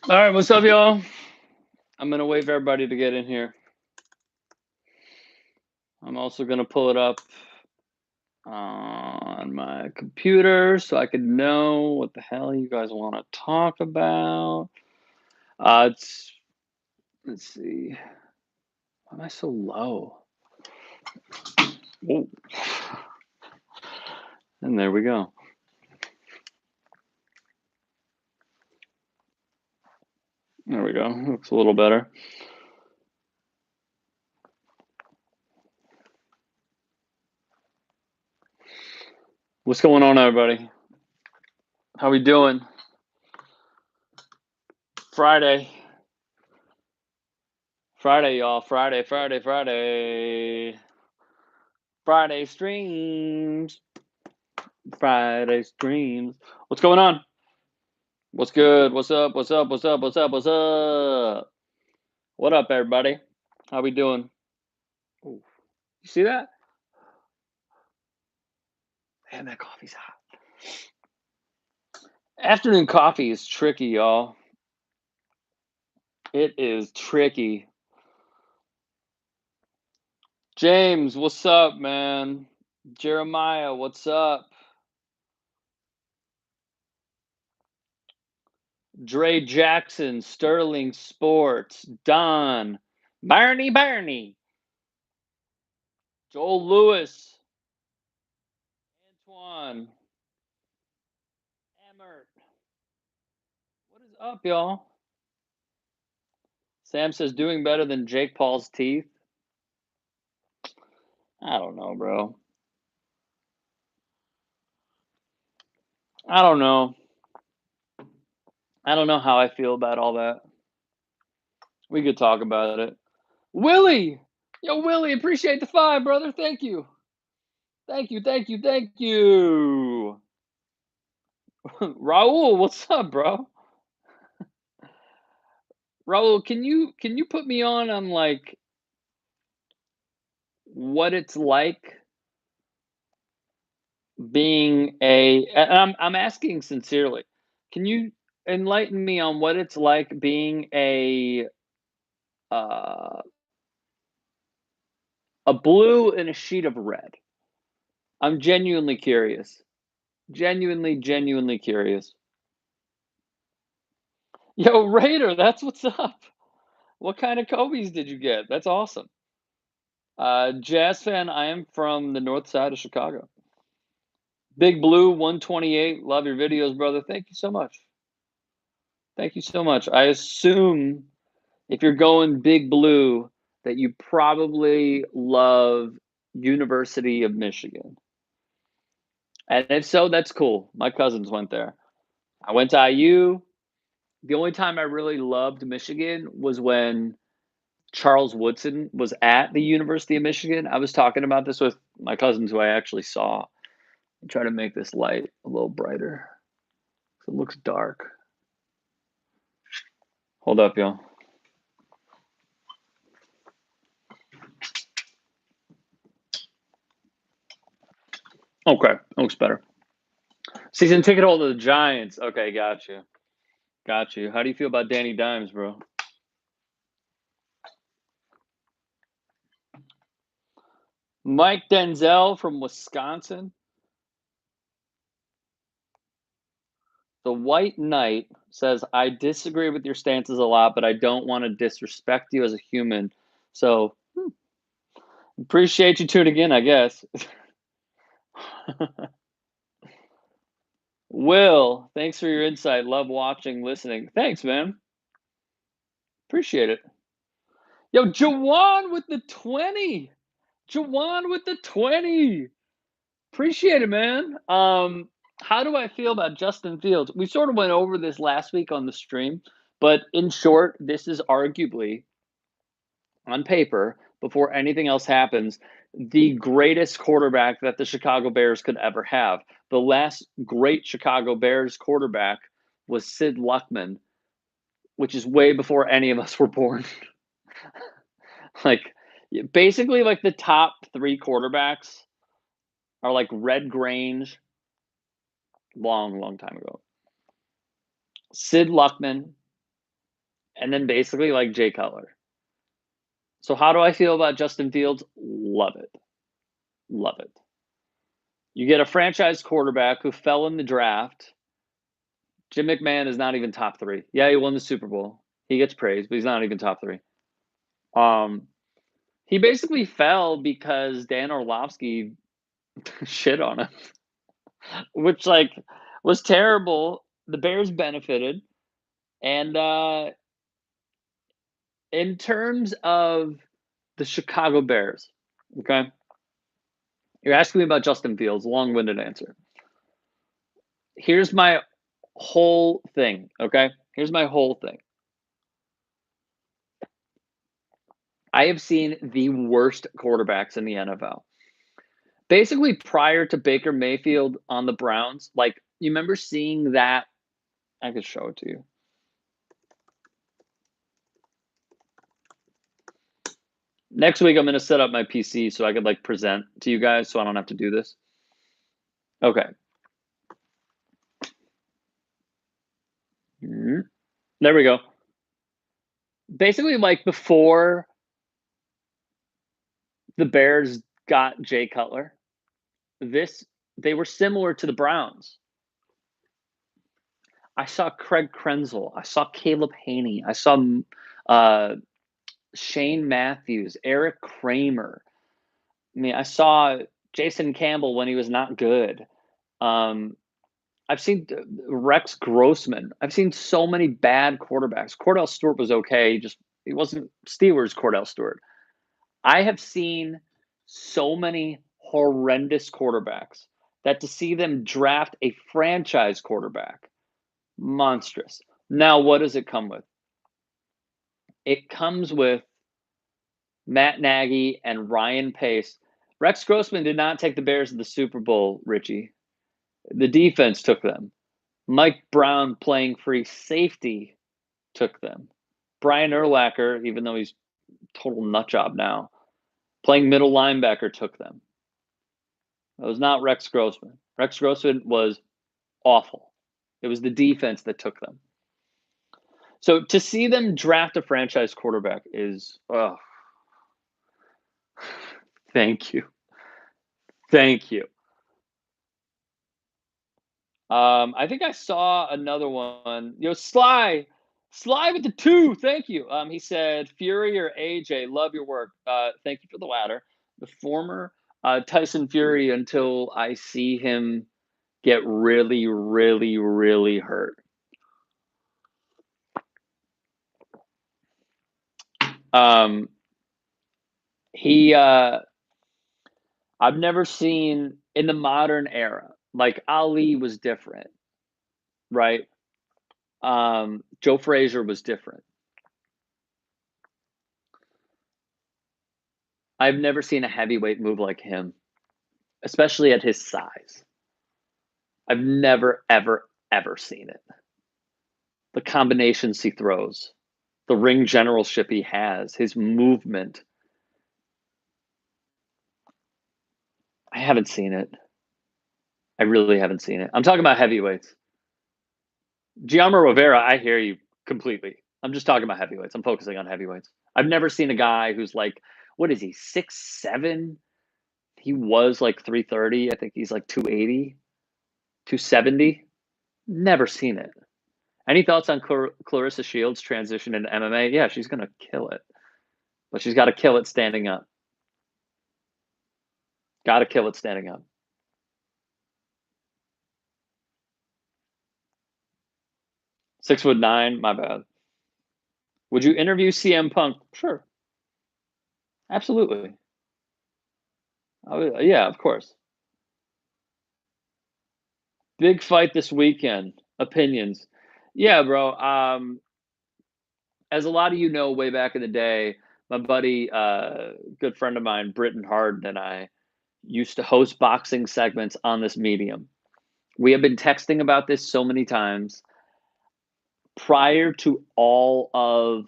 All right, what's up, y'all? I'm gonna wait for everybody to get in here. I'm also gonna pull it up on my computer so I can know what the hell you guys want to talk about. It's let's see. Why am I so low? Whoa. And there we go. There we go. Looks a little better. What's going on, everybody? How we doing? Friday. Friday, y'all. Friday, Friday, Friday. Friday streams. Friday streams. What's going on? What's good? What's up? What's up? What's up? What's up? What's up? What up, everybody? How we doing? Ooh, you see that? Man, that coffee's hot. Afternoon coffee is tricky, y'all. It is tricky. James, what's up, man? Jeremiah, what's up? Dre Jackson, Sterling Sports, Don, Barney, Joel Lewis, Antoine, Emmert. What is up, y'all? Sam says doing better than Jake Paul's teeth. I don't know, bro. I don't know. I don't know how I feel about all that. We could talk about it. Willie! Yo, Willie, appreciate the 5, brother. Thank you. Thank you, thank you, thank you. Raul, what's up, bro? Raul, can you put me on like what it's like being and I'm asking sincerely. Can you enlighten me on what it's like being uh a blue and a sheet of red? I'm genuinely curious. Genuinely curious. Yo, Raider, that's what's up. What kind of Kobe's did you get? That's awesome. Jazz fan, I am from the north side of Chicago. Big Blue 128. Love your videos, brother. Thank you so much. Thank you so much. I assume if you're going Big Blue that you probably love University of Michigan. And if so, that's cool. My cousins went there. I went to IU. The only time I really loved Michigan was when Charles Woodson was at the University of Michigan. I was talking about this with my cousins who I actually saw. I try to make this light a little brighter. So it looks dark. Hold up, y'all. Okay, looks better. Season ticket holder, the Giants. Okay, got you. Got you. How do you feel about Danny Dimes, bro? Mike Denzel from Wisconsin. The White Knight says, I disagree with your stances a lot, but I don't want to disrespect you as a human. So, appreciate you tuning in, I guess. Will, thanks for your insight. Love watching, listening. Thanks, man. Appreciate it. Yo, Jawan with the 20. Jawan with the 20. Appreciate it, man. How do I feel about Justin Fields? We sort of went over this last week on the stream, but in short, this is arguably on paper, before anything else happens, the greatest quarterback that the Chicago Bears could ever have. The last great Chicago Bears quarterback was Sid Luckman, which is way before any of us were born. Like, basically, like the top 3 quarterbacks are like Red Grange, long time ago. Sid Luckman, and then basically like Jay Cutler. So how do I feel about Justin Fields? Love it. Love it. You get a franchise quarterback who fell in the draft. Jim McMahon is not even top three. Yeah, he won the Super Bowl. He gets praised, but he's not even top three. Um, he basically fell because Dan Orlovsky shit on him, which like was terrible. The Bears benefited, and in terms of the Chicago Bears, okay, you're asking me about Justin Fields. Long-winded answer. Here's my whole thing. Okay, here's my whole thing. I have seen the worst quarterbacks in the NFL. Basically, prior to Baker Mayfield on the Browns, like you remember seeing that. I could show it to you. Next week, I'm going to set up my PC so I could like present to you guys so I don't have to do this. Okay. There we go. Basically, like before the Bears got Jay Cutler, they were similar to the Browns. I saw Craig Krenzel. I saw Caleb Haney. I saw Shane Matthews, Eric Kramer. I mean, I saw Jason Campbell when he was not good. I've seen Rex Grossman. I've seen so many bad quarterbacks. Cordell Stewart was okay. He wasn't Steelers Cordell Stewart. I have seen so many horrendous quarterbacks that to see them draft a franchise quarterback, monstrous. Now, what does it come with? It comes with Matt Nagy and Ryan Pace. Rex Grossman did not take the Bears to the Super Bowl, Richie. The defense took them. Mike Brown playing free safety took them. Brian Urlacher, even though he's total nut job now, playing middle linebacker took them. It was not Rex Grossman. Rex Grossman was awful. It was the defense that took them. So to see them draft a franchise quarterback is, oh, thank you. Thank you. I think I saw another one. Sly with the 2. Thank you. He said, Fury or AJ, love your work. Thank you for the latter. The former Tyson Fury until I see him get really, really, really hurt. I've never seen in the modern era, like Ali was different, right? Joe Frazier was different. I've never seen a heavyweight move like him, especially at his size. I've never, ever, ever seen it. The combinations he throws, the ring generalship he has, his movement. I haven't seen it. I really haven't seen it. I'm talking about heavyweights. Gianma Rivera, I hear you completely. I'm just talking about heavyweights. I'm focusing on heavyweights. I've never seen a guy who's like, what is he, 6'7"? He was like 330. I think he's like 280, 270. Never seen it. Any thoughts on Clarissa Shields' transition into MMA? Yeah, she's going to kill it. But she's got to kill it standing up. Got to kill it standing up. 6'9", my bad. Would you interview CM Punk? Sure. Absolutely. Yeah, of course. Big fight this weekend. Opinions. Yeah, bro. As a lot of you know, way back in the day, my buddy, good friend of mine, Britton Harden, and I used to host boxing segments on this medium. We have been texting about this so many times. Prior to all of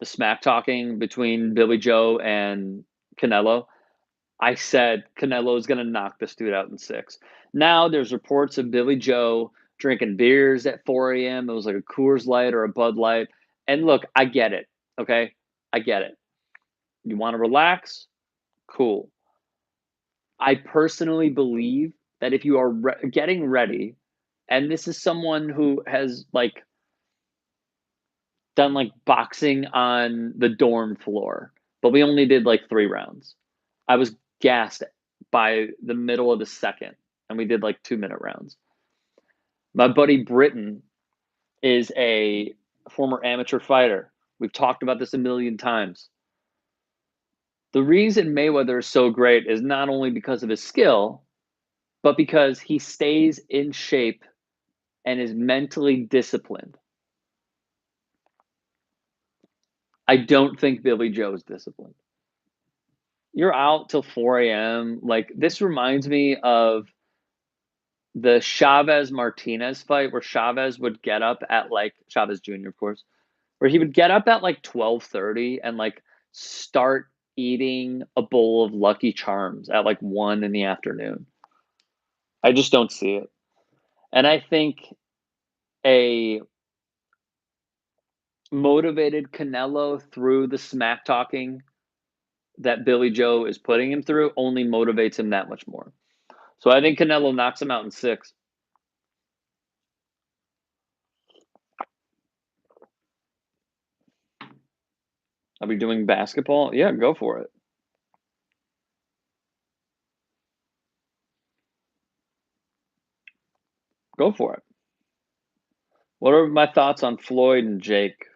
the smack talking between Billy Joe and Canelo, I said Canelo is going to knock this dude out in 6. Now there's reports of Billy Joe drinking beers at 4 a.m. It was like a Coors Light or a Bud Light. And look, I get it, okay? I get it. You wanna relax? Cool. I personally believe that if you are getting ready, and this is someone who has, like, done, like, boxing on the dorm floor, but we only did, like, 3 rounds. I was gassed by the middle of the second, and we did, like, 2-minute rounds. My buddy Britton is a former amateur fighter. We've talked about this a million times. The reason Mayweather is so great is not only because of his skill, but because he stays in shape and is mentally disciplined. I don't think Billy Joe is disciplined. You're out till 4 a.m. Like, this reminds me of the Chavez Martinez fight where Chavez would get up at like Chavez Jr., of course, where he would get up at like 12:30 and like start eating a bowl of Lucky Charms at like 1 in the afternoon. I just don't see it. And I think a motivated Canelo through the smack talking that Billy Joe is putting him through only motivates him that much more. So I think Canelo knocks him out in 6. Are we doing basketball? Yeah, go for it. Go for it. What are my thoughts on Floyd and Jake?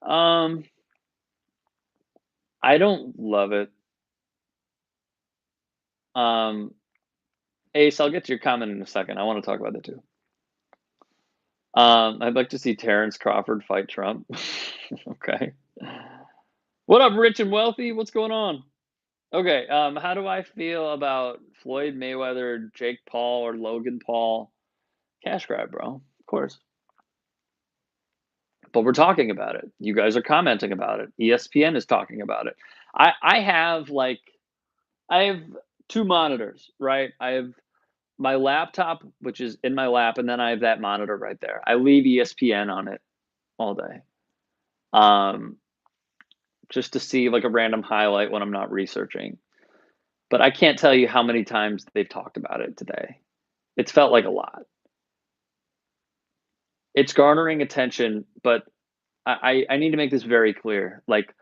Um, I don't love it. Um, Ace, I'll get to your comment in a second. I want to talk about that too. I'd like to see Terrence Crawford fight Trump. Okay. What up, rich and wealthy? What's going on? Okay. How do I feel about Floyd Mayweather, Jake Paul, or Logan Paul? Cash grab, bro. Of course. But we're talking about it. You guys are commenting about it. ESPN is talking about it. I have like I have 2 monitors, right? I have my laptop, which is in my lap, and then I have that monitor right there. I leave ESPN on it all day, um, just to see like a random highlight when I'm not researching. But I can't tell you how many times they've talked about it today. It's felt like a lot. It's garnering attention, but I need to make this very clear. Like,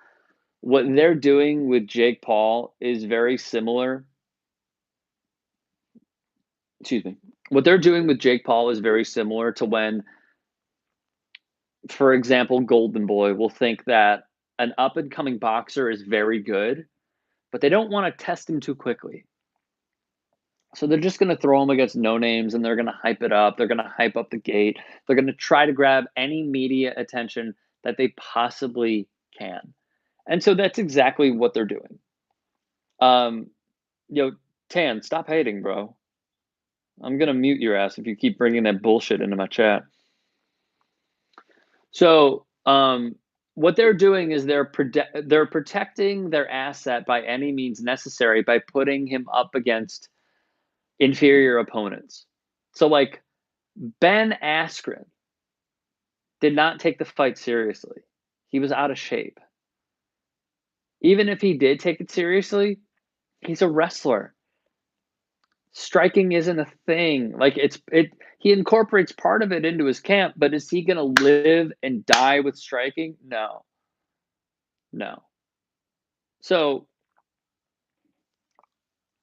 what they're doing with Jake Paul is very similar. Excuse me. What they're doing with Jake Paul is very similar to when, for example, Golden Boy will think that an up and coming boxer is very good, but they don't want to test him too quickly. So they're just going to throw him against no names and they're going to hype it up. They're going to hype up the gate. They're going to try to grab any media attention that they possibly can. And so that's exactly what they're doing. Um, yo, Tan, stop hating, bro. I'm gonna mute your ass if you keep bringing that bullshit into my chat. So, what they're doing is they're protecting their asset by any means necessary by putting him up against inferior opponents. So, like, Ben Askren did not take the fight seriously. He was out of shape. Even if he did take it seriously, he's a wrestler. Striking isn't a thing. Like, he incorporates part of it into his camp, but is he gonna live and die with striking? No. No. So,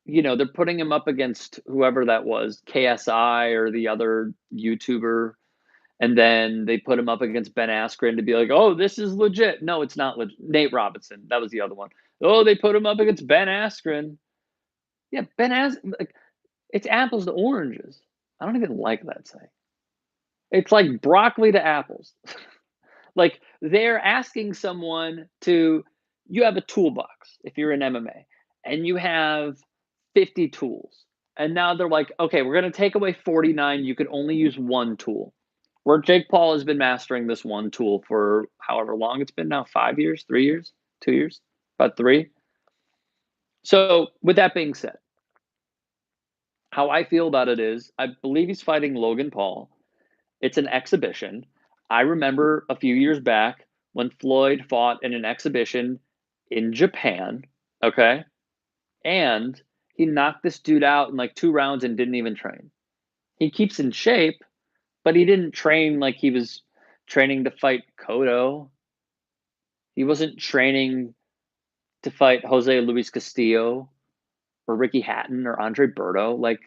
they're putting him up against whoever that was, KSI or the other YouTuber, and then they put him up against Ben Askren to be like, "Oh, this is legit." No, it's not legit. Nate Robinson, that was the other one. "Oh, they put him up against Ben Askren." Yeah, like, it's apples to oranges. I don't even like that saying. It's like broccoli to apples. Like, they're asking someone to you have a toolbox if you're in MMA, and you have 50 tools. And now they're like, "Okay, we're gonna take away 49, you could only use 1 tool." Where Jake Paul has been mastering this 1 tool for however long it's been now, 5 years, 3 years, 2 years, about 3. So, with that being said, how I feel about it is I believe he's fighting Logan Paul. It's an exhibition. I remember a few years back when Floyd fought in an exhibition in Japan, okay? And he knocked this dude out in like 2 rounds and didn't even train. He keeps in shape, but he didn't train like he was training to fight Cotto. He wasn't training to fight Jose Luis Castillo or Ricky Hatton or Andre Berto. Like,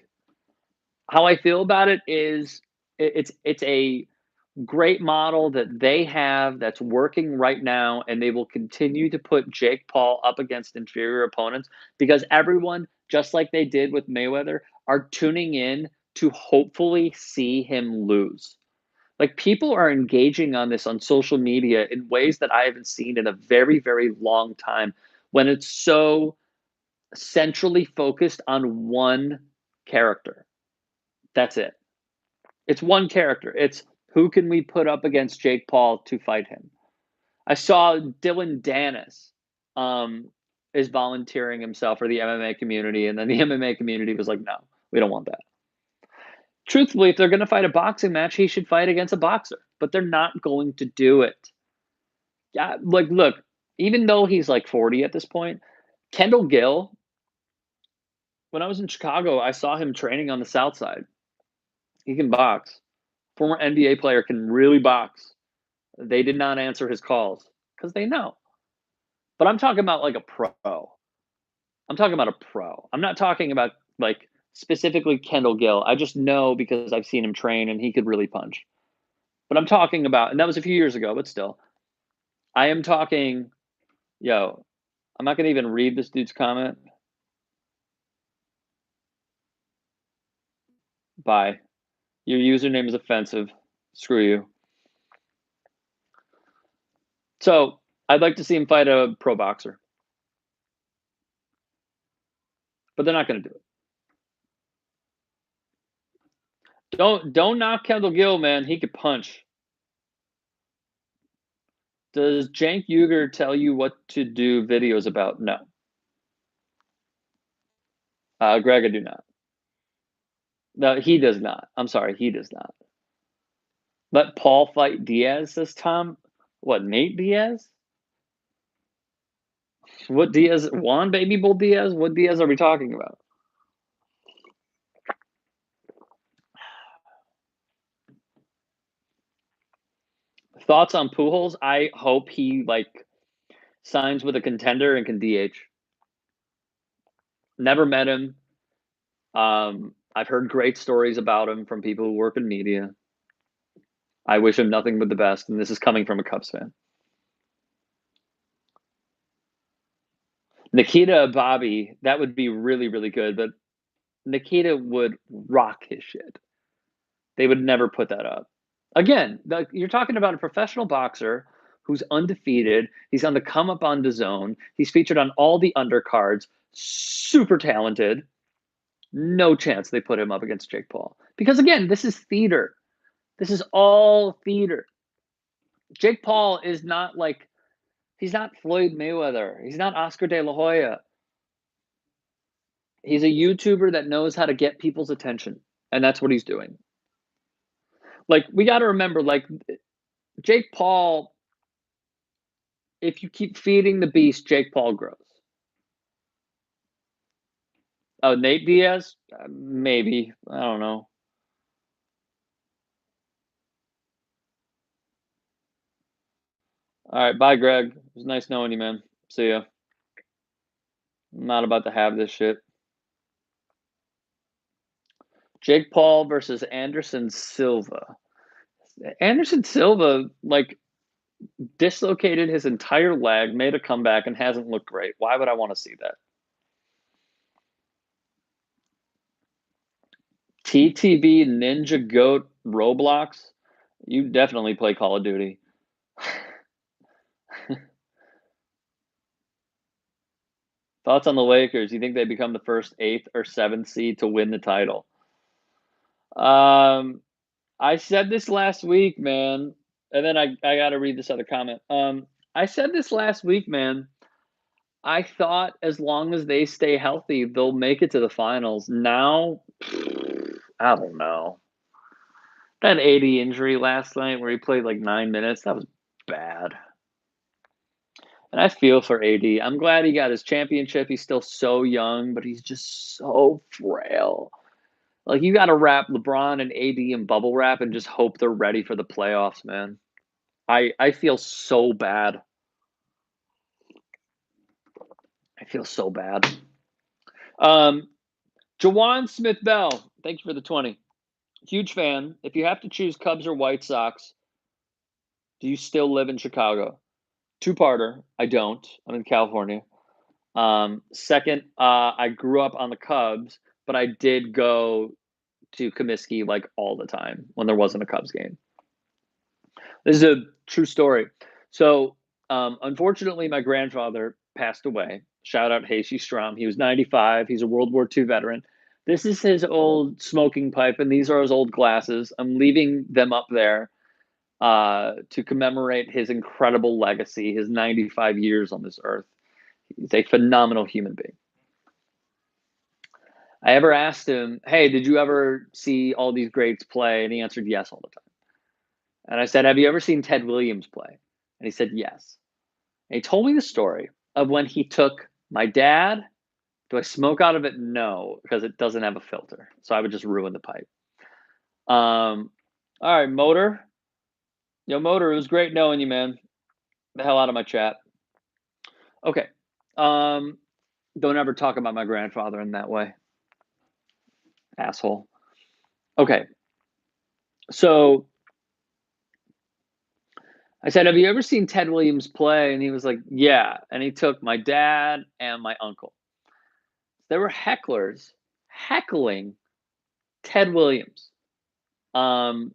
how I feel about it is it's a great model that they have that's working right now, and they will continue to put Jake Paul up against inferior opponents because everyone, just like they did with Mayweather, are tuning in to hopefully see him lose. Like, people are engaging on this on social media in ways that I haven't seen in a very, very long time when it's so centrally focused on one character. That's it. It's one character. It's who can we put up against Jake Paul to fight him? I saw Dylan Dennis um, is volunteering himself for the MMA community, and then the MMA community was like, no, we don't want that. Truthfully, if they're going to fight a boxing match, he should fight against a boxer, but they're not going to do it. Yeah, like, look, even though he's like 40 at this point, Kendall Gill, when I was in Chicago, I saw him training on the South Side. He can box. Former NBA player can really box. They did not answer his calls because they know. But I'm talking about like a pro. I'm talking about a pro. I'm not talking about like specifically Kendall Gill. I just know because I've seen him train and he could really punch. But I'm talking about, and that was a few years ago, but still, I am talking, yo, I'm not going to even read this dude's comment. Bye. Your username is offensive. Screw you. So I'd like to see him fight a pro boxer, but they're not going to do it. Don't knock Kendall Gill, man. He could punch. Does Cenk Uygur tell you what to do videos about? No. Greg, I do not. No, he does not. I'm sorry, he does not. Let Paul fight Diaz, says Tom. What, Nate Diaz? What Diaz? Juan Baby Bull Diaz? What Diaz are we talking about? Thoughts on Pujols? I hope he like signs with a contender and can DH. Never met him. I've heard great stories about him from people who work in media. I wish him nothing but the best, and this is coming from a Cubs fan. Nikita Bobby, that would be really, really good, but Nikita would rock his shit. They would never put that up. Again, you're talking about a professional boxer who's undefeated. He's on the come up on DAZN. He's featured on all the undercards. Super talented. No chance they put him up against Jake Paul. Because again, this is theater. This is all theater. Jake Paul is not like, he's not Floyd Mayweather. He's not Oscar De La Hoya. He's a YouTuber that knows how to get people's attention. And that's what he's doing. Like, we got to remember, like, Jake Paul, if you keep feeding the beast, Jake Paul grows. Oh, Nate Diaz? Maybe. I don't know. All right. Bye, Greg. It was nice knowing you, man. See ya. I'm not about to have this shit. Jake Paul versus Anderson Silva. Anderson Silva, like, dislocated his entire leg, made a comeback, and hasn't looked great. Why would I want to see that? TTV Ninja Goat Roblox. You definitely play Call of Duty. Thoughts on the Lakers? You think they become the first 8th or 7th seed to win the title? Um, I said this last week, man, and then I got to read this other comment. I said this last week, man. I thought as long as they stay healthy, they'll make it to the finals. Now, I don't know. That AD injury last night where he played like 9 minutes, that was bad. And I feel for AD. I'm glad he got his championship. He's still so young, but he's just so frail. Like, you gotta wrap LeBron and AD in bubble wrap and just hope they're ready for the playoffs, man. I feel so bad. I feel so bad. Um, Jawan Smith Bell, thank you for the 20. Huge fan. If you have to choose Cubs or White Sox, do you still live in Chicago? Two-parter. I don't. I'm in California. Second, I grew up on the Cubs, but I did go to Comiskey like all the time when there wasn't a Cubs game. This is a true story. So, unfortunately, my grandfather passed away. Shout out Hasey Strom. He was 95. He's a World War II veteran. This is his old smoking pipe, and these are his old glasses. I'm leaving them up there to commemorate his incredible legacy, his 95 years on this earth. He's a phenomenal human being. I ever asked him, "Hey, did you ever see all these greats play?" And he answered yes all the time. And I said, "Have you ever seen Ted Williams play?" And he said yes. And he told me the story of when he took my dad. Do I smoke out of it? No, because it doesn't have a filter. So I would just ruin the pipe. All right, Motor. Yo, Motor, it was great knowing you, man. The hell out of my chat. Okay. Um, don't ever talk about my grandfather in that way. Asshole. Okay. So I said, "Have you ever seen Ted Williams play?" And he was like, "Yeah." And he took my dad and my uncle. There were hecklers heckling Ted Williams. Um,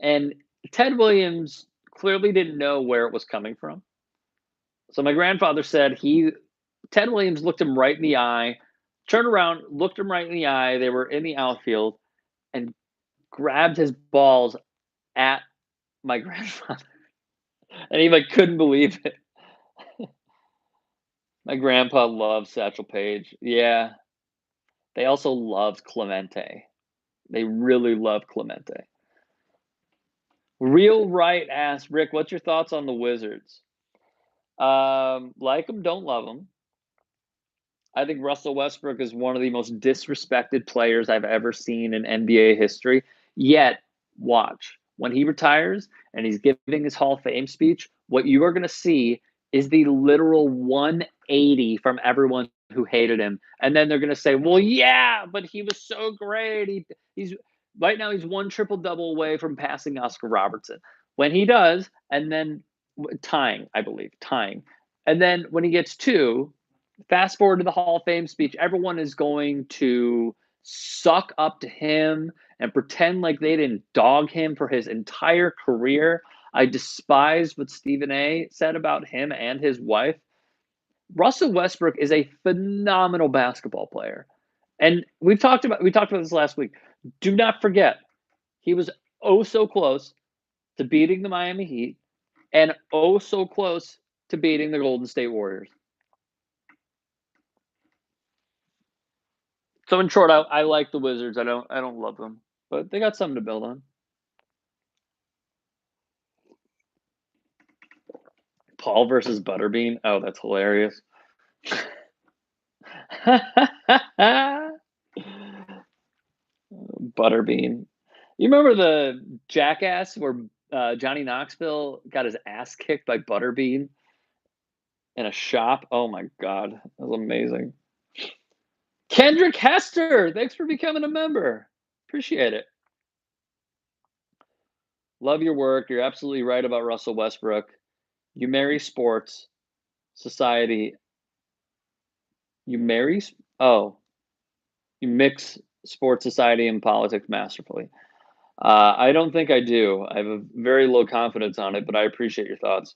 and Ted Williams clearly didn't know where it was coming from. So my grandfather said Ted Williams looked him right in the eye, turned around, looked him right in the eye. They were in the outfield and grabbed his balls at my grandfather. And he like couldn't believe it. My grandpa loved Satchel Paige. Yeah. They also loved Clemente. They really loved Clemente. Real Right asked, Rick, what's your thoughts on the Wizards? Like them, don't love them. I think Russell Westbrook is one of the most disrespected players I've ever seen in NBA history. Yet, watch. When he retires and he's giving his Hall of Fame speech, what you are going to see is the literal 180 from everyone who hated him. And then they're going to say, well, yeah, but he was so great. He's right now, he's one triple double away from passing Oscar Robertson. When he does, and then tying, I believe, tying. And then when he gets two, fast forward to the Hall of Fame speech, everyone is going to suck up to him and pretend like they didn't dog him for his entire career. I despise what Stephen A said about him and his wife. Russell Westbrook is a phenomenal basketball player. And we talked about this last week. Do not forget, he was oh so close to beating the Miami Heat and oh so close to beating the Golden State Warriors. So in short, I like the Wizards. I don't love them, but they got something to build on. Paul versus Butterbean. Oh, that's hilarious. Butterbean. You remember the Jackass where Johnny Knoxville got his ass kicked by Butterbean in a shop? Oh my god, that was amazing. Kendrick Hester, thanks for becoming a member. Appreciate it. Love your work. You're absolutely right about Russell Westbrook. You marry sports, society. You marry? Oh, you mix sports, society, and politics masterfully. I don't think I do. I have a very low confidence on it, but I appreciate your thoughts.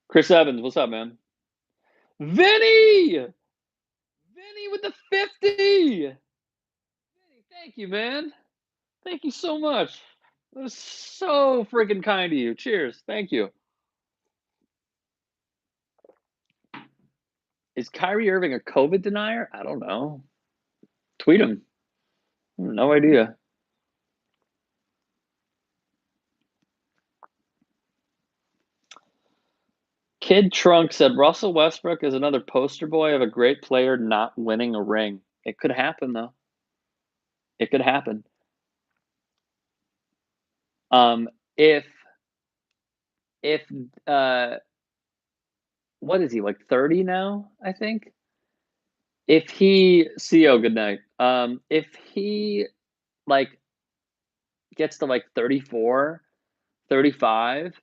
Chris Evans, what's up, man? Vinny! Vinny with the 50! Vinny, thank you, man. Thank you so much. That was so freaking kind of you. Cheers. Thank you. Is Kyrie Irving a COVID denier? I don't know. Tweet him. No idea. Kid Trunk said Russell Westbrook is another poster boy of a great player not winning a ring. It could happen though. It could happen. Um, if if uh, what is he like 30 now? I think. If he CEO, good night. If he like gets to like 34, 35,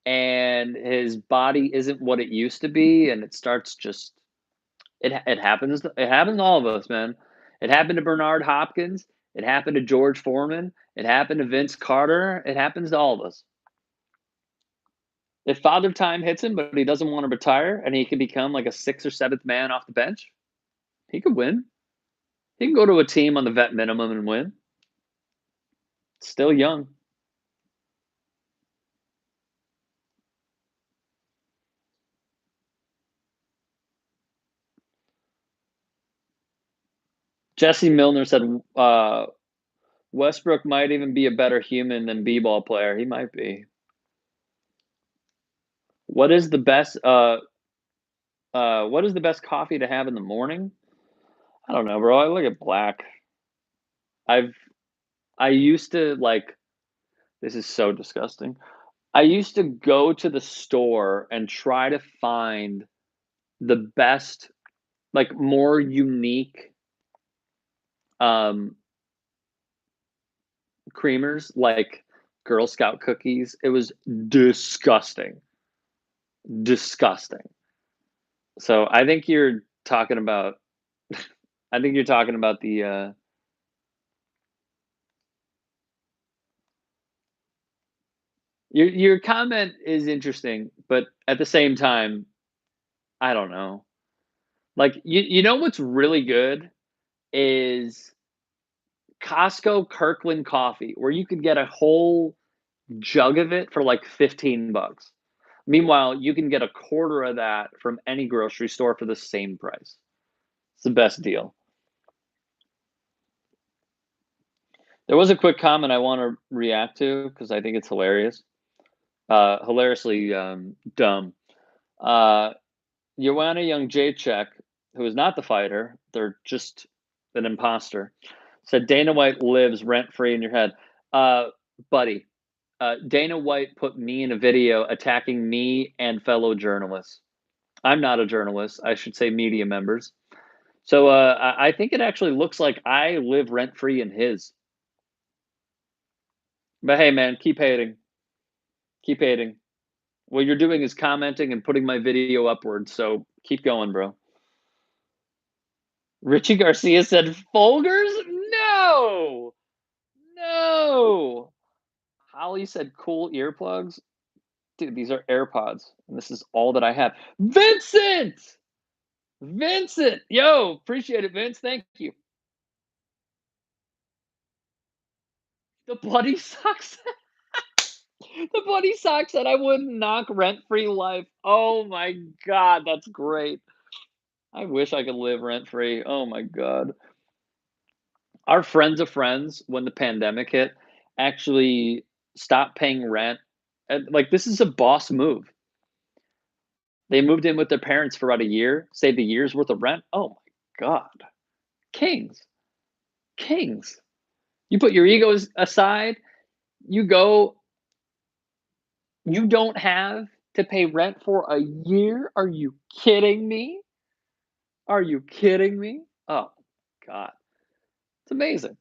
and his body isn't what it used to be, and it starts just it happens. It happens to all of us, man. It happened to Bernard Hopkins. It happened to George Foreman. It happened to Vince Carter. It happens to all of us. If Father Time hits him, but he doesn't want to retire, and he can become like a sixth or seventh man off the bench, he could win. He can go to a team on the vet minimum and win. Still young. Jesse Milner said Westbrook might even be a better human than b-ball player. He might be. What is the best? What is the best coffee to have in the morning? I don't know, bro. I look at black. I've I used to like. This is so disgusting. I used to go to the store and try to find the best, like more unique um creamers, like Girl Scout cookies. It was disgusting. Disgusting. So I think you're talking about I think you're talking about the your comment is interesting, but at the same time, I don't know. Like you know what's really good is Costco Kirkland coffee, where you could get a whole jug of it for like 15 bucks. Meanwhile, you can get a quarter of that from any grocery store for the same price. It's the best deal. There was a quick comment I want to react to because I think it's hilarious. Hilariously dumb. Uh, Joanna Young Jacek, who is not the fighter, they're just an imposter, said Dana White lives rent free in your head. Uh, buddy, Dana White put me in a video attacking me and fellow journalists. I'm not a journalist. I should say media members. So I think it actually looks like I live rent free in his. But hey, man, keep hating. Keep hating. What you're doing is commenting and putting my video upwards. So keep going, bro. Richie Garcia said, Folgers? No! No! Holly said, cool earplugs. Dude, these are AirPods, and this is all that I have. Vincent! Vincent! Yo, appreciate it, Vince. Thank you. The bloody socks. The bloody sock said I wouldn't knock rent free life. Oh my God, that's great. I wish I could live rent free. Oh my God. Our friends of friends, when the pandemic hit, actually stopped paying rent. And like, this is a boss move. They moved in with their parents for about a year, saved a year's worth of rent. Oh my God. Kings. Kings. You put your egos aside, you go, you don't have to pay rent for a year? Are you kidding me? Are you kidding me? Oh God. It's amazing.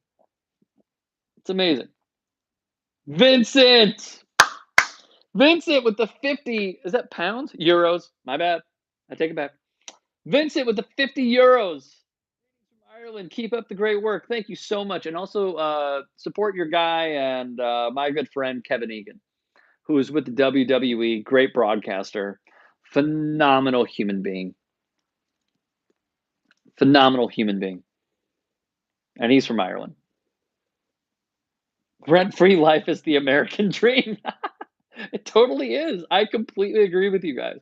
It's amazing. Vincent! Vincent with the 50, is that pounds? Euros. My bad. I take it back. Vincent with the 50 euros. From Ireland, keep up the great work. Thank you so much. And also support your guy and my good friend Kevin Egan, who is with the WWE, great broadcaster, phenomenal human being. Phenomenal human being. And he's from Ireland. Rent free life is the American dream. It totally is. I completely agree with you guys.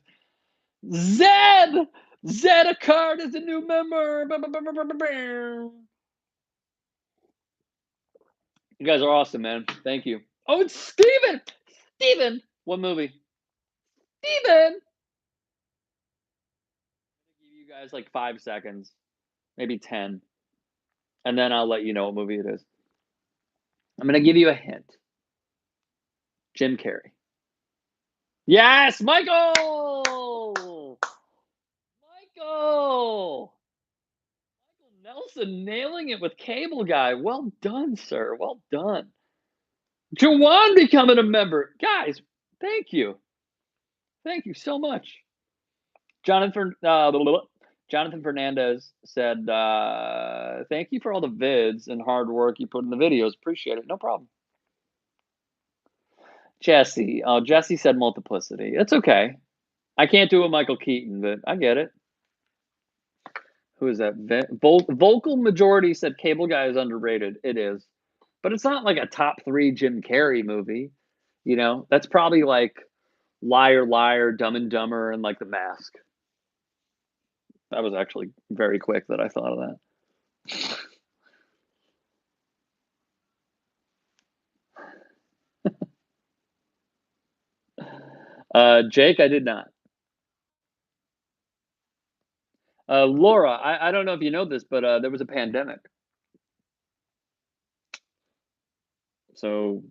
Zed! Zed, a card is a new member. You guys are awesome, man. Thank you. Oh, it's Steven! Steven! What movie? Steven! Give you guys like 5 seconds, maybe 10, and then I'll let you know what movie it is. I'm gonna give you a hint. Jim Carrey. Yes, Michael! Michael! Michael Nelson nailing it with Cable Guy. Well done, sir. Well done. Jawan becoming a member. Guys, thank you. Thank you so much. Jonathan Fernandez said, "Thank you for all the vids and hard work you put in the videos. Appreciate it. No problem." Jesse. Oh, Jesse said multiplicity. It's okay. I can't do it with Michael Keaton, but I get it. Who is that? Vocal majority said Cable Guy is underrated. It is. But it's not like a top 3 Jim Carrey movie. You know, that's probably like Liar Liar, Dumb and Dumber, and like The Mask. That was actually very quick that I thought of that. Jake, I did not. Laura, I don't know if you know this, but there was a pandemic. So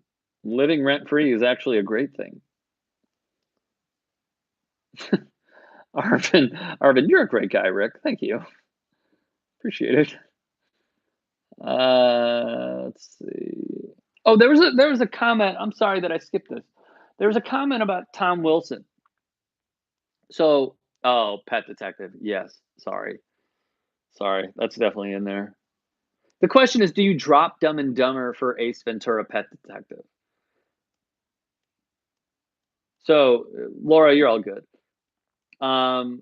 living rent free is actually a great thing. Arvin, you're a great guy, Rick. Thank you. Appreciate it. Let's see. Oh, there was a comment. I'm sorry that I skipped this. There was a comment about Tom Wilson. So, oh, Pet Detective. Yes. Sorry. Sorry. That's definitely in there. The question is, do you drop Dumb and Dumber for Ace Ventura: Pet Detective? So, Laura, you're all good. Oh,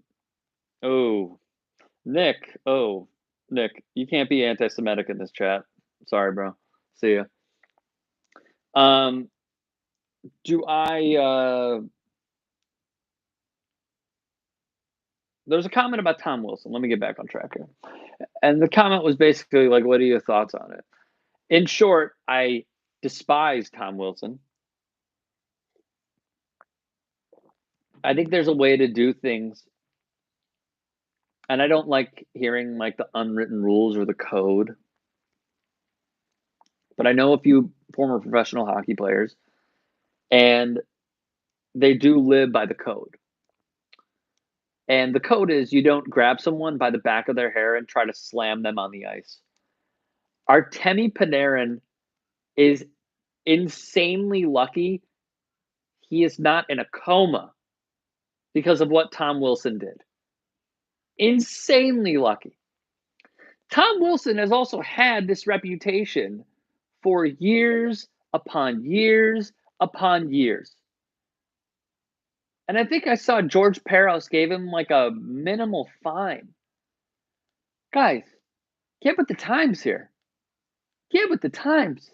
Nick. Oh, Nick, you can't be anti-Semitic in this chat. Sorry, bro. See ya. Um, do I? There's a comment about Tom Wilson. Let me get back on track here. And the comment was basically like, "What are your thoughts on it?" In short, I despise Tom Wilson. I think there's a way to do things, and I don't like hearing like the unwritten rules or the code. But I know a few former professional hockey players, and they do live by the code. And the code is you don't grab someone by the back of their hair and try to slam them on the ice. Artemi Panarin is insanely lucky he is not in a coma because of what Tom Wilson did. Insanely lucky. Tom Wilson has also had this reputation for years upon years upon years. And I think I saw George Peros gave him like a minimal fine. Guys, get with the times here. Get with the times.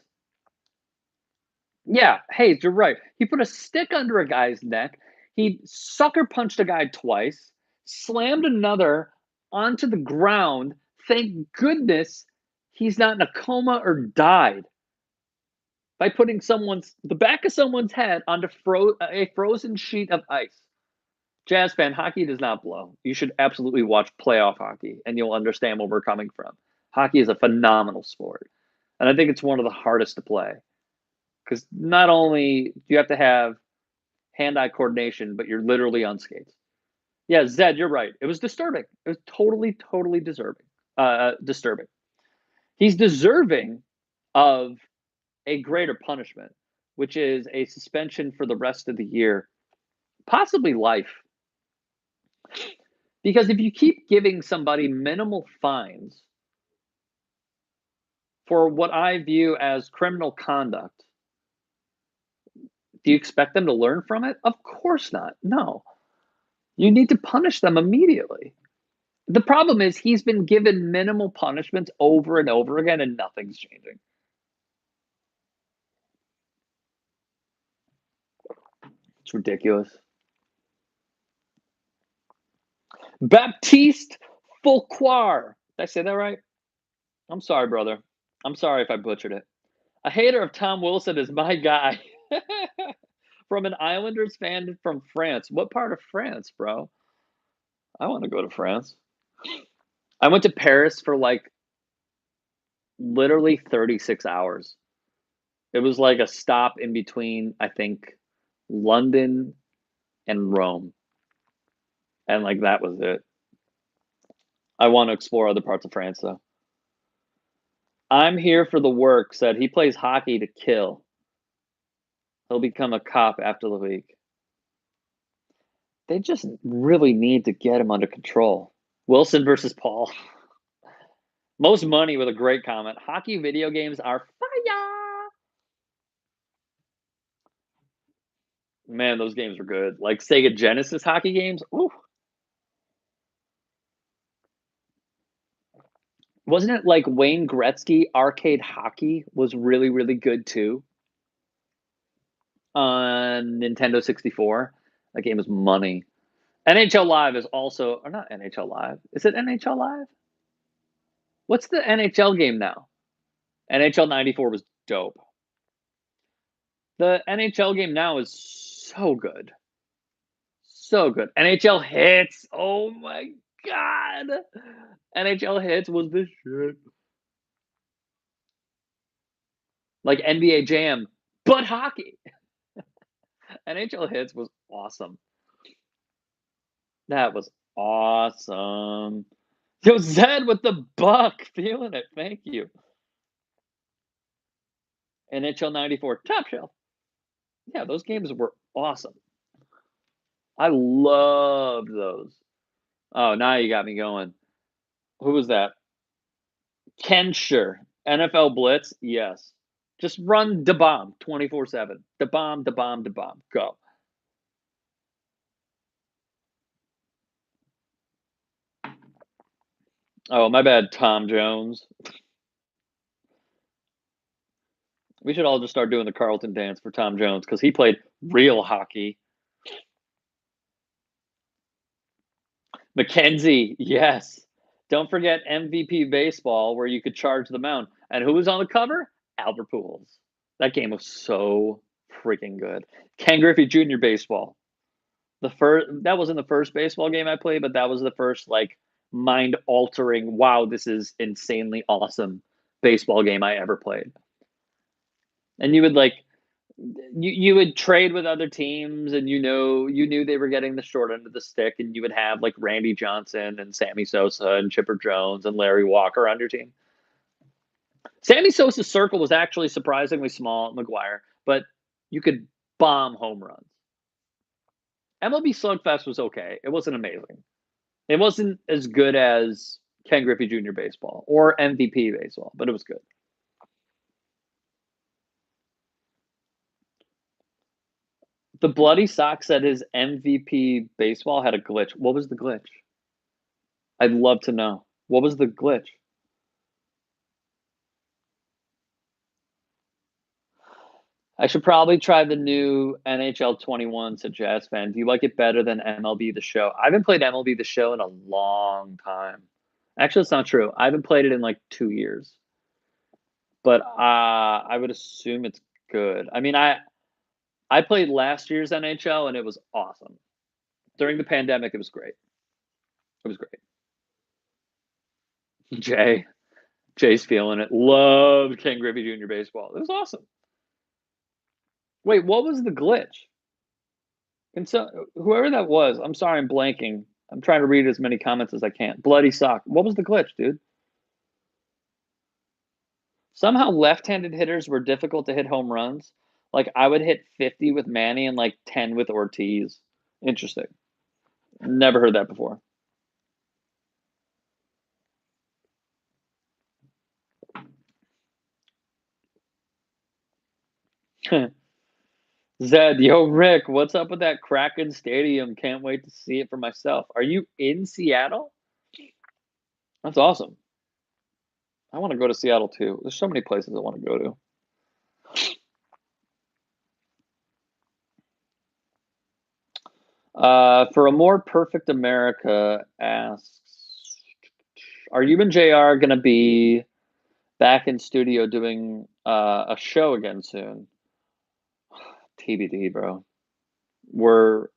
Yeah, Hayes, you're right. He put a stick under a guy's neck. He sucker punched a guy twice, slammed another onto the ground. Thank goodness he's not in a coma or died by putting the back of someone's head onto a frozen sheet of ice. Jazz fan, hockey does not blow. You should absolutely watch playoff hockey, and you'll understand where we're coming from. Hockey is a phenomenal sport, and I think it's one of the hardest to play because not only do you have to have hand-eye coordination, but you're literally on skates. Yeah, Zed, you're right. It was disturbing. It was totally disturbing. He's deserving of a greater punishment, which is a suspension for the rest of the year, possibly life. Because if you keep giving somebody minimal fines for what I view as criminal conduct, do you expect them to learn from it? Of course not. No. You need to punish them immediately. The problem is he's been given minimal punishments over and over again, and nothing's changing. It's ridiculous. Baptiste Fulquar. Did I say that right? I'm sorry, brother. I'm sorry if I butchered it. A hater of Tom Wilson is my guy. From an Islanders fan from France. What part of France, bro? I want to go to France. I went to Paris for like literally 36 hours. It was like a stop in between, I think, London and Rome. And like that was it. I want to explore other parts of France though. I'm here for the work said he plays hockey to kill. He'll become a cop after the week. They just really need to get him under control. Wilson versus Paul. Most money with a great comment. Hockey video games are fire. Man, those games were good. Like Sega Genesis hockey games. Ooh. Wasn't it like Wayne Gretzky arcade hockey was really, really good too on Nintendo 64? That game was money. NHL Live is also, or not NHL Live. Is it NHL Live? What's the NHL game now? NHL 94 was dope. The NHL game now is so good. So good. NHL Hits. Oh my god. NHL Hits was the shit. Like NBA Jam, but hockey. NHL Hits was awesome. That was awesome. Yo, Zed with the buck. Feeling it. Thank you. NHL 94. Top shelf. Yeah, those games were awesome. I loved those. Oh, now you got me going. Who was that? Kensher. NFL Blitz? Yes. Just run the bomb 24/7. The bomb, the bomb, the bomb. Go. Oh, my bad, Tom Jones. We should all just start doing the Carlton dance for Tom Jones because he played real hockey. McKenzie, yes. Don't forget MVP Baseball, where you could charge the mound. And who was on the cover? Albert Pujols. That game was so freaking good. Ken Griffey Jr. Baseball. The first that wasn't the first baseball game I played, but that was the first like mind altering. Wow, this is insanely awesome baseball game I ever played. And you would like you would trade with other teams, and you knew they were getting the short end of the stick, and you would have like Randy Johnson and Sammy Sosa and Chipper Jones and Larry Walker on your team. Sammy Sosa's circle was actually surprisingly small at McGuire, but you could bomb home runs. MLB Slugfest was okay. It wasn't amazing. It wasn't as good as Ken Griffey Jr. baseball or MVP baseball, but it was good. The Bloody Sock said his MVP baseball had a glitch. What was the glitch? I'd love to know. What was the glitch? I should probably try the new NHL 21, said Jazz fan. Do you like it better than MLB The Show? I haven't played MLB The Show in a long time. Actually, it's not true. I haven't played it in like 2 years. But I would assume it's good. I mean, I played last year's NHL and it was awesome. During the pandemic, it was great. It was great. Jay, Jay's feeling it. Loved Ken Griffey Jr. baseball. It was awesome. Wait, what was the glitch? And so whoever that was, I'm sorry, I'm blanking. I'm trying to read as many comments as I can. Bloody sock. What was the glitch, dude? Somehow left-handed hitters were difficult to hit home runs. Like I would hit 50 with Manny and like 10 with Ortiz. Interesting. Never heard that before. Zed, yo, Rick, what's up with that Kraken Stadium? Can't wait to see it for myself. Are you in Seattle? That's awesome. I want to go to Seattle too. There's so many places I want to go to. For a more perfect America asks, are you and JR going to be Back in studio doing, a show again soon. TBD, bro. We're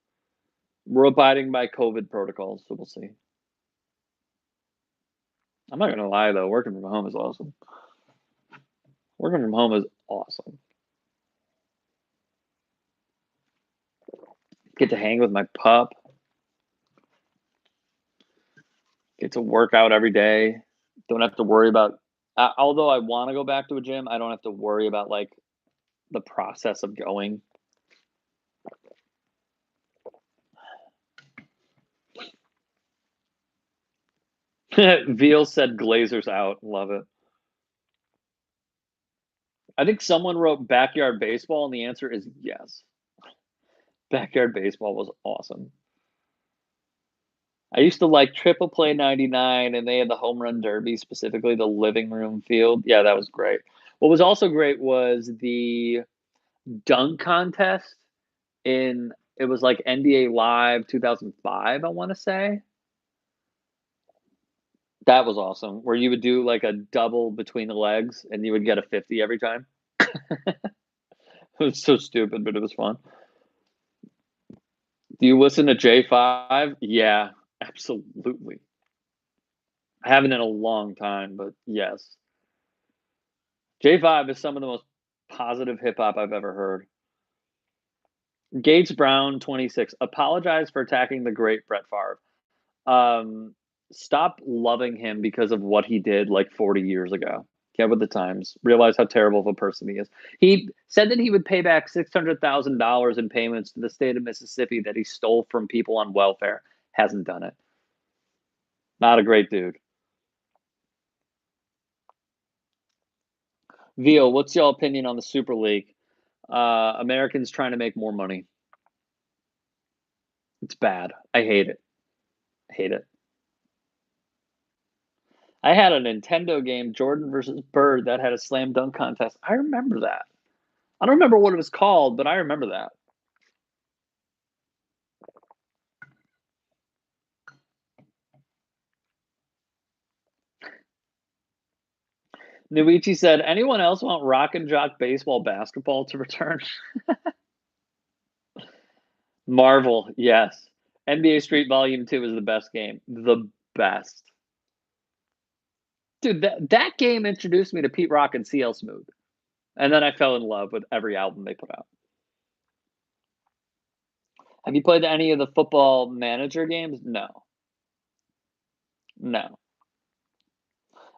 we're abiding by COVID protocols, so we'll see. I'm not gonna lie though, working from home is awesome. Working from home is awesome. Get to hang with my pup, get to work out every day, don't have to worry about although I wanna go back to a gym, I don't have to worry about, like, the process of going. Veal said Glazers out, love it. I think someone wrote backyard baseball, and the answer is yes. Backyard baseball was awesome. I used to like Triple Play '99, and they had the home run derby, specifically the living room field. Yeah, that was great. What was also great was the dunk contest in it was like NBA Live 2005, I wanna say. That was awesome, where you would do like a double between the legs, and you would get a 50 every time. It was so stupid, but it was fun. Do you listen to J5? Yeah, absolutely. I haven't in a long time, but yes. J5 is some of the most positive hip hop I've ever heard. Gates Brown, 26. Apologize for attacking the great Brett Favre. Um, Stop loving him because of what he did like 40 years ago. Get with the times. Realize how terrible of a person he is. He said that he would pay back $600,000 in payments to the state of Mississippi that he stole from people on welfare. Hasn't done it. Not a great dude. Veal, what's your opinion on the Super League? Americans trying to make more money. It's bad. I hate it. Hate it. I had a Nintendo game, Jordan versus Bird, that had a slam dunk contest. I remember that. I don't remember what it was called, but I remember that. Nuichi said, "Anyone else want Rock and Jock baseball basketball to return?" Marvel, yes. NBA Street Volume 2 is the best game. The best. Dude, that game introduced me to Pete Rock and CL Smooth. And then I fell in love with every album they put out. Have you played any of the football manager games? No. No.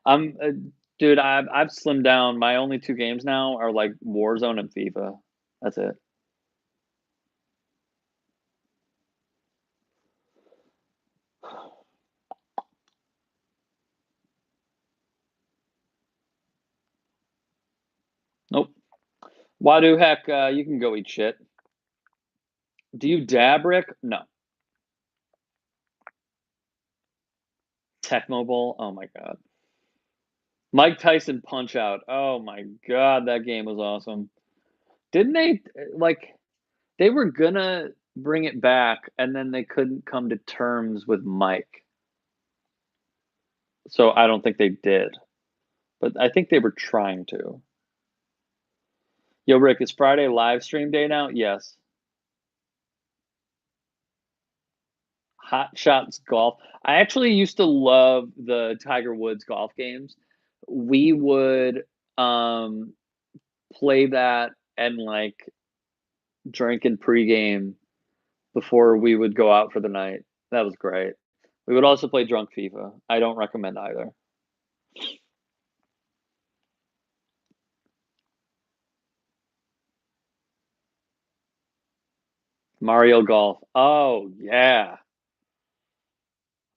I'm dude, I've slimmed down. My only 2 games now are like Warzone and FIFA. That's it. Nope. Wadu heck, you can go eat shit. Do you dab, Rick? No. Tecmo Bowl? Oh my god. Mike Tyson Punch Out. Oh my god, that game was awesome. Didn't they like they were gonna bring it back and then they couldn't come to terms with Mike. So I don't think they did. But I think they were trying to. Yo, Rick, is Friday live stream day now? Yes. Hot Shots Golf. I actually used to love the Tiger Woods golf games. We would play that and like drink and pregame before we would go out for the night. That was great. We would also play drunk FIFA. I don't recommend either. Mario Golf. Oh, yeah.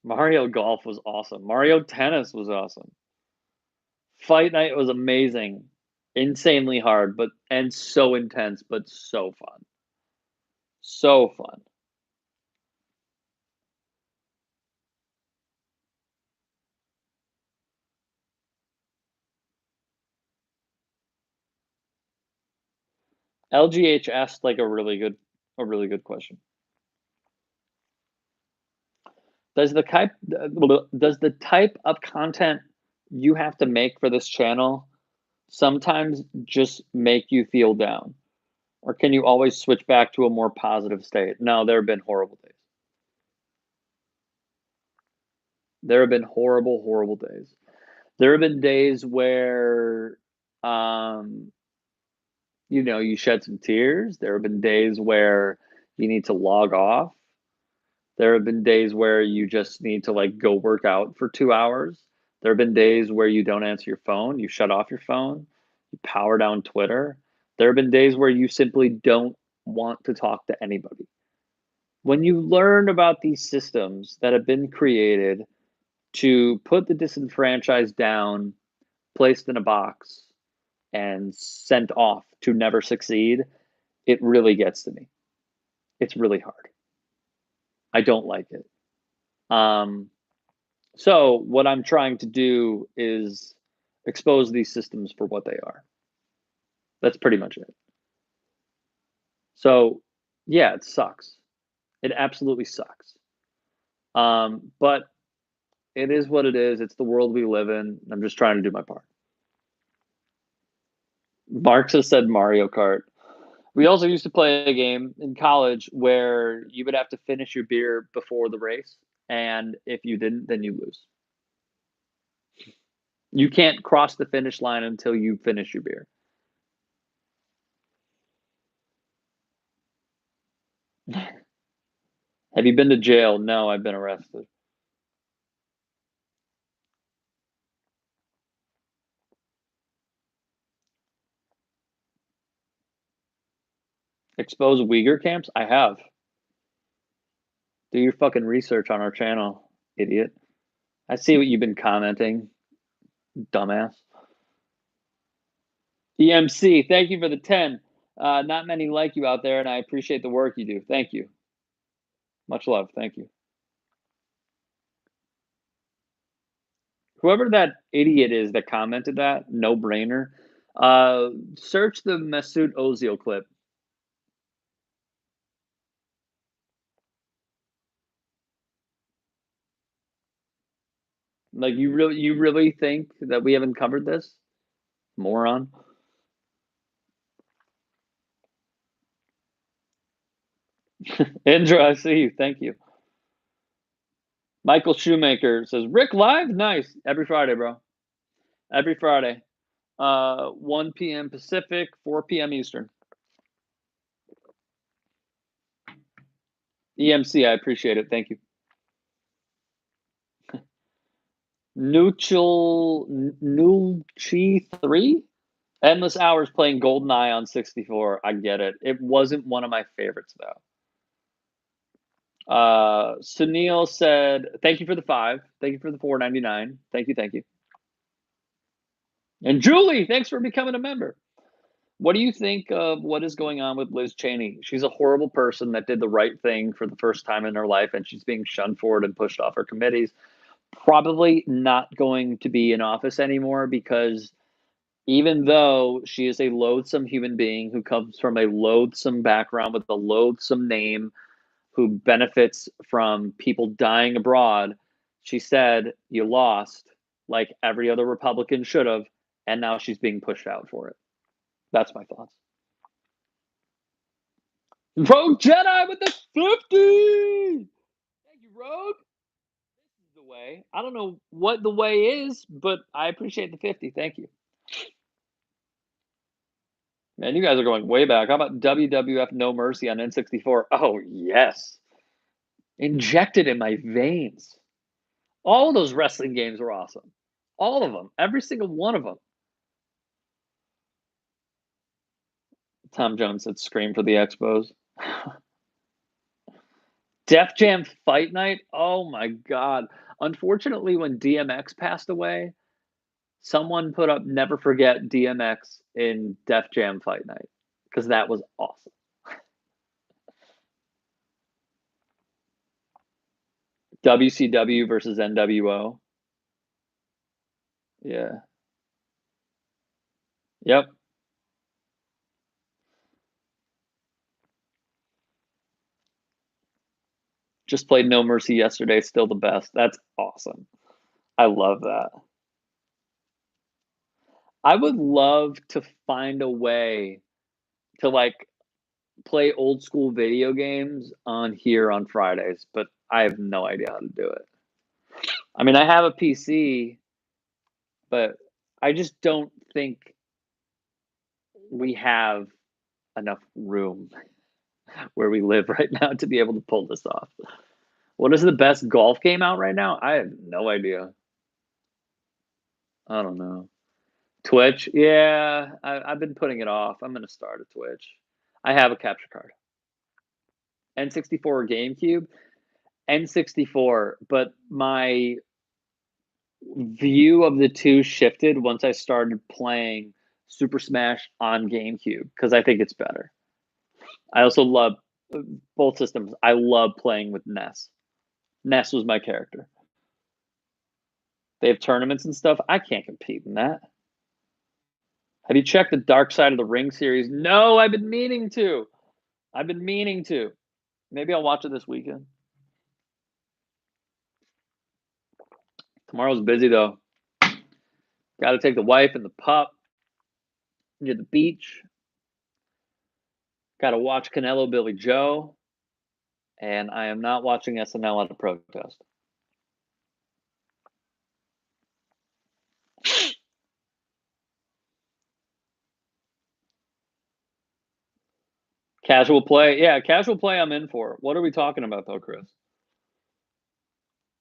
Mario Golf was awesome. Mario Tennis was awesome. Fight Night was amazing. Insanely hard, but and so intense, but so fun. So fun. LGH asked like a really good question. Does the type of content you have to make for this channel sometimes just make you feel down? Or can you always switch back to a more positive state? No, there have been horrible days. There have been horrible, horrible days. There have been days where, um, you shed some tears. There have been days where you need to log off. There have been days where you just need to, like, go work out for 2 hours. There have been days where you don't answer your phone, you shut off your phone, you power down Twitter. There have been days where you simply don't want to talk to anybody. When you learn about these systems that have been created to put the disenfranchised down, placed in a box, and sent off to never succeed, it really gets to me. It's really hard. I don't like it. Um, so what I'm trying to do is expose these systems for what they are. That's pretty much it. So, yeah, it sucks. It absolutely sucks. But it is what it is. It's the world we live in. I'm just trying to do my part. Marx has said Mario Kart. We also used to play a game in college where you would have to finish your beer before the race, and if you didn't, then you lose. You can't cross the finish line until you finish your beer. Have you been to jail? No, I've been arrested. Expose Uyghur camps? I have. Do your fucking research on our channel, idiot. I see what you've been commenting, dumbass. EMC, thank you for the 10. Not many like you out there, and I appreciate the work you do. Thank you. Much love. Thank you. Whoever that idiot is that commented that, no brainer. Search the Mesut Ozil clip. Like you really think that we haven't covered this? Moron. Indra, I see you. Thank you. Michael Shoemaker says, Rick live? Nice. Every Friday, bro. Every Friday. 1 p.m. Pacific, 4 p.m. Eastern. EMC, I appreciate it. Thank you. Nucci 3? Endless hours playing GoldenEye on 64. I get it. It wasn't one of my favorites, though. Sunil said, thank you for the 5. Thank you for the 4.99. Thank you, thank you. And Julie, thanks for becoming a member. What do you think of what is going on with Liz Cheney? She's a horrible person that did the right thing for the first time in her life, and she's being shunned for it and pushed off her committees. Probably not going to be in office anymore because even though she is a loathsome human being who comes from a loathsome background with a loathsome name, who benefits from people dying abroad, she said, you lost, like every other Republican should have, and now she's being pushed out for it. That's my thoughts. Rogue Jedi with the 50! Thank you, Rogue. This is the way. I don't know what the way is, but I appreciate the 50. Thank you. Man, you guys are going way back. How about WWF No Mercy on N64? Oh, yes. Injected in my veins. All of those wrestling games were awesome. All of them. Every single one of them. Tom Jones said scream for the Expos. Def Jam Fight Night? Oh my god. Unfortunately, when DMX passed away, someone put up Never Forget DMX in Def Jam Fight Night because that was awesome. WCW versus NWO. Yeah. Yep. Just played No Mercy yesterday. Still the best. That's awesome. I love that. I would love to find a way to, like, play old school video games on here on Fridays, but I have no idea how to do it. I mean, I have a PC, but I just don't think we have enough room where we live right now to be able to pull this off. What is the best golf game out right now? I have no idea. I don't know. Twitch? Yeah, I've been putting it off. I'm gonna start a Twitch. I have a capture card. N64 or GameCube? N64, but my view of the two shifted once I started playing Super Smash on GameCube because I think it's better. I also love both systems. I love playing with Ness. Ness was my character. They have tournaments and stuff. I can't compete in that. Have you checked the Dark Side of the Ring series? No, I've been meaning to. I've been meaning to. Maybe I'll watch it this weekend. Tomorrow's busy though. Got to take the wife and the pup near the beach. Got to watch Canelo Billy Joe. And I am not watching SNL at a protest. Casual play. Yeah, casual play I'm in for. What are we talking about though, Chris?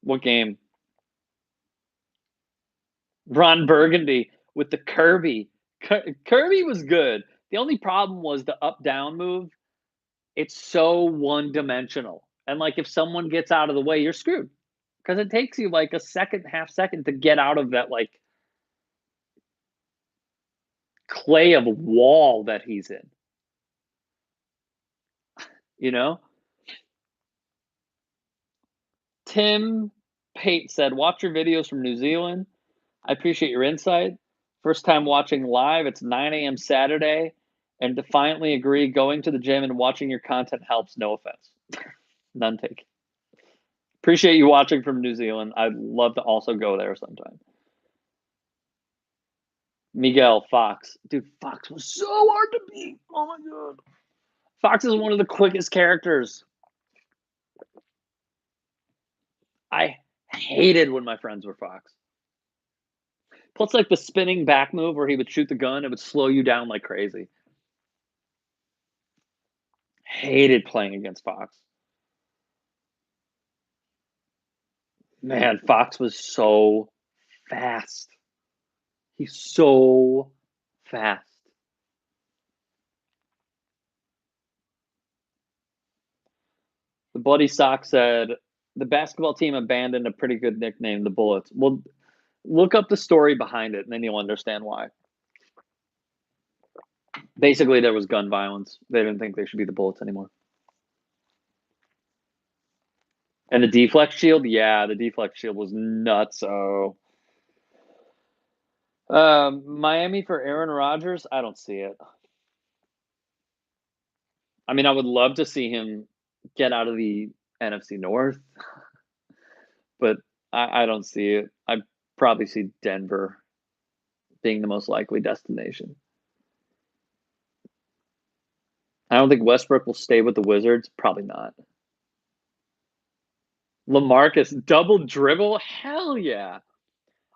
What game? Ron Burgundy with the Kirby. Kirby was good. The only problem was the up down move. It's so one dimensional. And like if someone gets out of the way, you're screwed. Because it takes you like a second, half second to get out of that like clay of a wall that he's in. You know? Tim Pate said, watch your videos from New Zealand. I appreciate your insight. First time watching live. It's 9 a.m. Saturday. And defiantly agree, going to the gym and watching your content helps. No offense. None taken. Appreciate you watching from New Zealand. I'd love to also go there sometime. Miguel Fox. Dude, Fox was so hard to beat. Oh my god. Fox is one of the quickest characters. I hated when my friends were Fox. Plus, like the spinning back move where he would shoot the gun, it would slow you down like crazy. Hated playing against Fox. Man, Fox was so fast. He's so fast. The Bloody Sock said the basketball team abandoned a pretty good nickname, the Bullets. Well, look up the story behind it, and then you'll understand why. Basically, there was gun violence. They didn't think they should be the Bullets anymore. And the deflect shield, yeah, the deflect shield was nuts. So, Miami for Aaron Rodgers, I don't see it. I mean, I would love to see him get out of the NFC North, but I don't see it. I probably see Denver being the most likely destination. I don't think Westbrook will stay with the Wizards. Probably not. LaMarcus, double dribble? Hell yeah.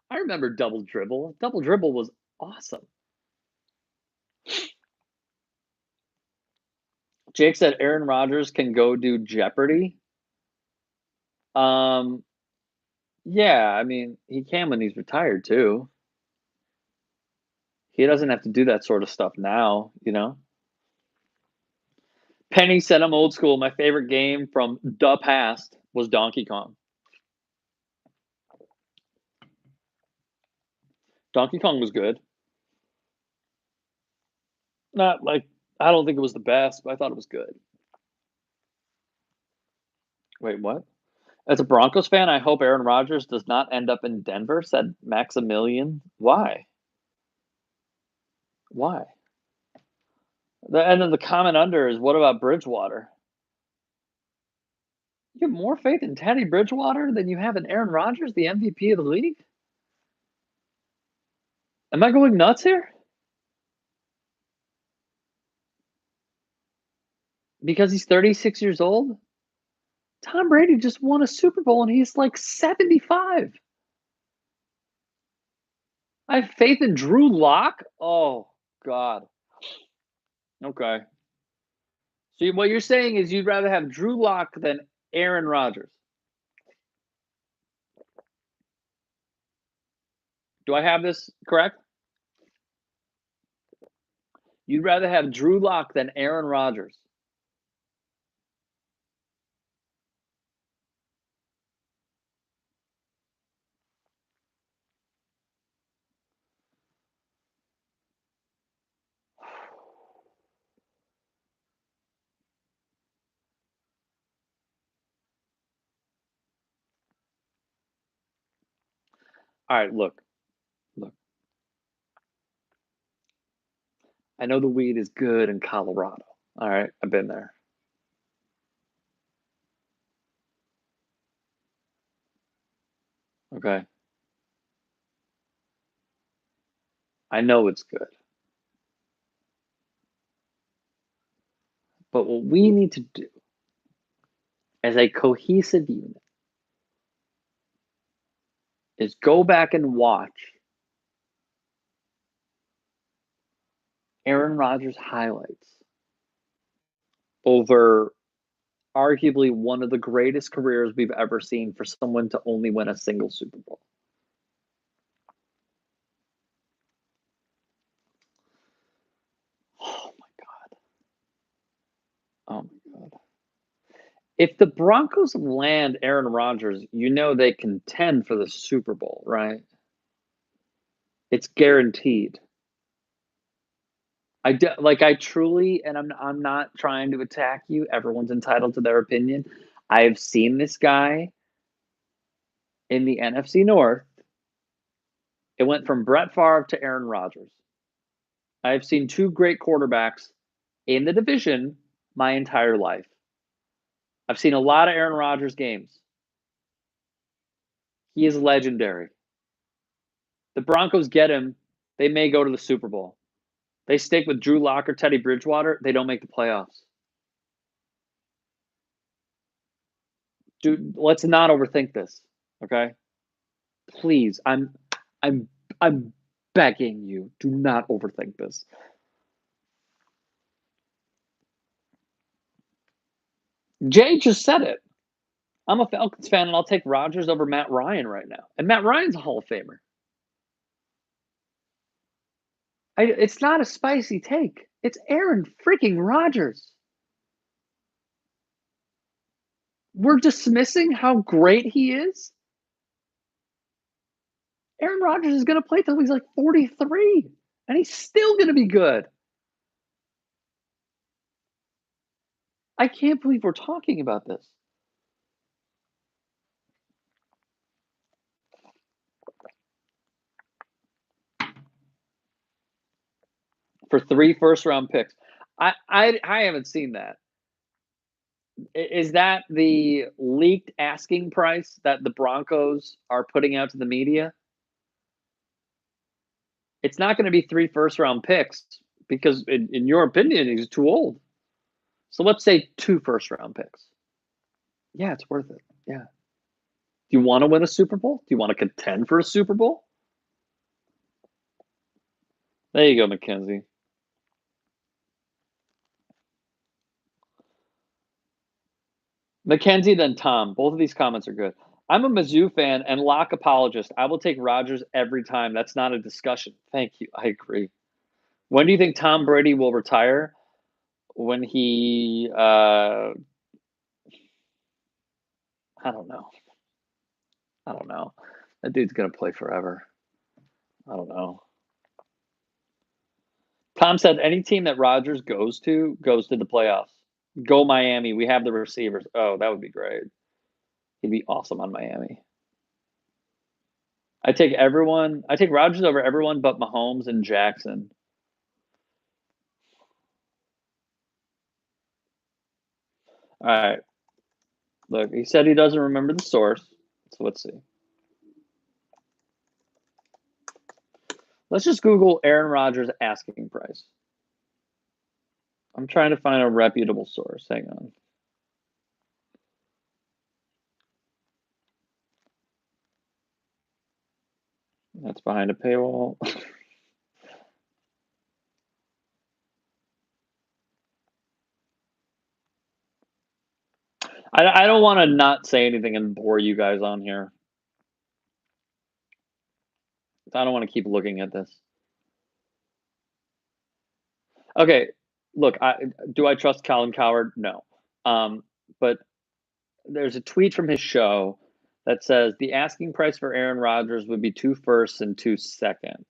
I remember double dribble. Double dribble was awesome. Jake said Aaron Rodgers can go do Jeopardy. Um, yeah, I mean, he can when he's retired too. He doesn't have to do that sort of stuff now, you know? Penny said I'm old school. My favorite game from the past was Donkey Kong. Donkey Kong was good. Not like I don't think it was the best, but I thought it was good. Wait, what? As a Broncos fan, I hope Aaron Rodgers does not end up in Denver, said Maximilian. Why? Why? And then the comment under is, what about Bridgewater? You have more faith in Teddy Bridgewater than you have in Aaron Rodgers, the MVP of the league? Am I going nuts here? Because he's 36 years old? Tom Brady just won a Super Bowl and he's like 75. I have faith in Drew Lock. Oh, God. Okay. So what you're saying is you'd rather have Drew Lock than Aaron Rodgers. Do I have this correct? You'd rather have Drew Lock than Aaron Rodgers. All right, look. Look. I know the weed is good in Colorado. All right, I've been there. Okay. I know it's good. But what we need to do as a cohesive unit is go back and watch Aaron Rodgers highlights over arguably one of the greatest careers we've ever seen for someone to only win a single Super Bowl. Oh my God. Oh my God. If the Broncos land Aaron Rodgers, you know they contend for the Super Bowl, right? It's guaranteed. I truly, and I'm not trying to attack you. Everyone's entitled to their opinion. I've seen this guy in the NFC North. It went from Brett Favre to Aaron Rodgers. I've seen two great quarterbacks in the division my entire life. I've seen a lot of Aaron Rodgers games. He is legendary. The Broncos get him, they may go to the Super Bowl. They stick with Drew Lock or Teddy Bridgewater, they don't make the playoffs. Dude, let's not overthink this, okay? Please, I'm I'm begging you, do not overthink this. Jay just said it. I'm a Falcons fan and I'll take Rodgers over Matt Ryan right now. And Matt Ryan's a Hall of Famer. It's not a spicy take. It's Aaron freaking Rodgers. We're dismissing how great he is. Aaron Rodgers is going to play till he's like 43, and he's still going to be good. I can't believe we're talking about this. For 3 first-round picks. I haven't seen that. Is that the leaked asking price that the Broncos are putting out to the media? It's not going to be 3 first-round picks because, in your opinion, he's too old. So let's say 2 first-round picks. Yeah, it's worth it. Yeah. Do you want to win a Super Bowl? Do you want to contend for a Super Bowl? There you go, Mackenzie. Mackenzie, then Tom. Both of these comments are good. I'm a Mizzou fan and lock apologist. I will take Rodgers every time. That's not a discussion. Thank you. I agree. When do you think Tom Brady will retire? When he, I don't know. I don't know. That dude's gonna play forever. I don't know. Tom said any team that Rodgers goes to the playoffs. Go Miami. We have the receivers. Oh, that would be great. He'd be awesome on Miami. I take everyone. I take Rodgers over everyone but Mahomes and Jackson. All right. Look, he said he doesn't remember the source. So let's see. Let's just Google Aaron Rodgers asking price. I'm trying to find a reputable source. Hang on. That's behind a paywall. I don't want to not say anything and bore you guys on here. I don't want to keep looking at this. Okay, look, do I trust Colin Cowherd? No. But there's a tweet from his show that says the asking price for Aaron Rodgers would be 2 firsts and 2 seconds.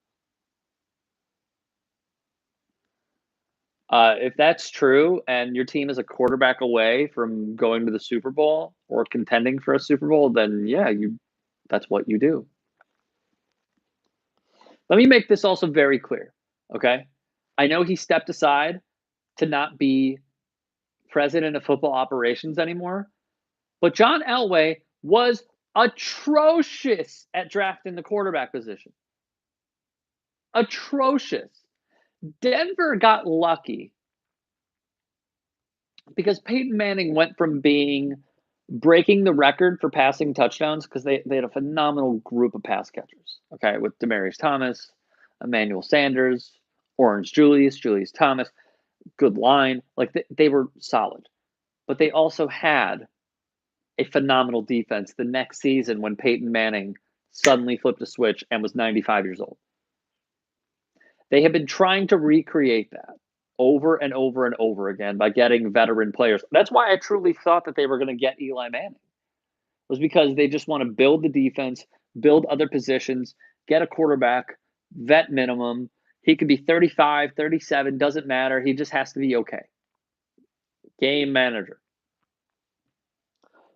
If that's true, and your team is a quarterback away from going to the Super Bowl or contending for a Super Bowl, then yeah, that's what you do. Let me make this also very clear, okay? I know he stepped aside to not be president of football operations anymore, but John Elway was atrocious at drafting the quarterback position. Atrocious. Denver got lucky because Peyton Manning went from breaking the record for passing touchdowns because they had a phenomenal group of pass catchers, okay, with Demaryius Thomas, Emmanuel Sanders, Orange Julius Thomas, good line. Like they were solid. But they also had a phenomenal defense the next season when Peyton Manning suddenly flipped a switch and was 95 years old. They have been trying to recreate that over and over and over again by getting veteran players. That's why I truly thought that they were going to get Eli Manning, was because they just want to build the defense, build other positions, get a quarterback, vet minimum. He could be 35, 37, doesn't matter. He just has to be okay. Game manager.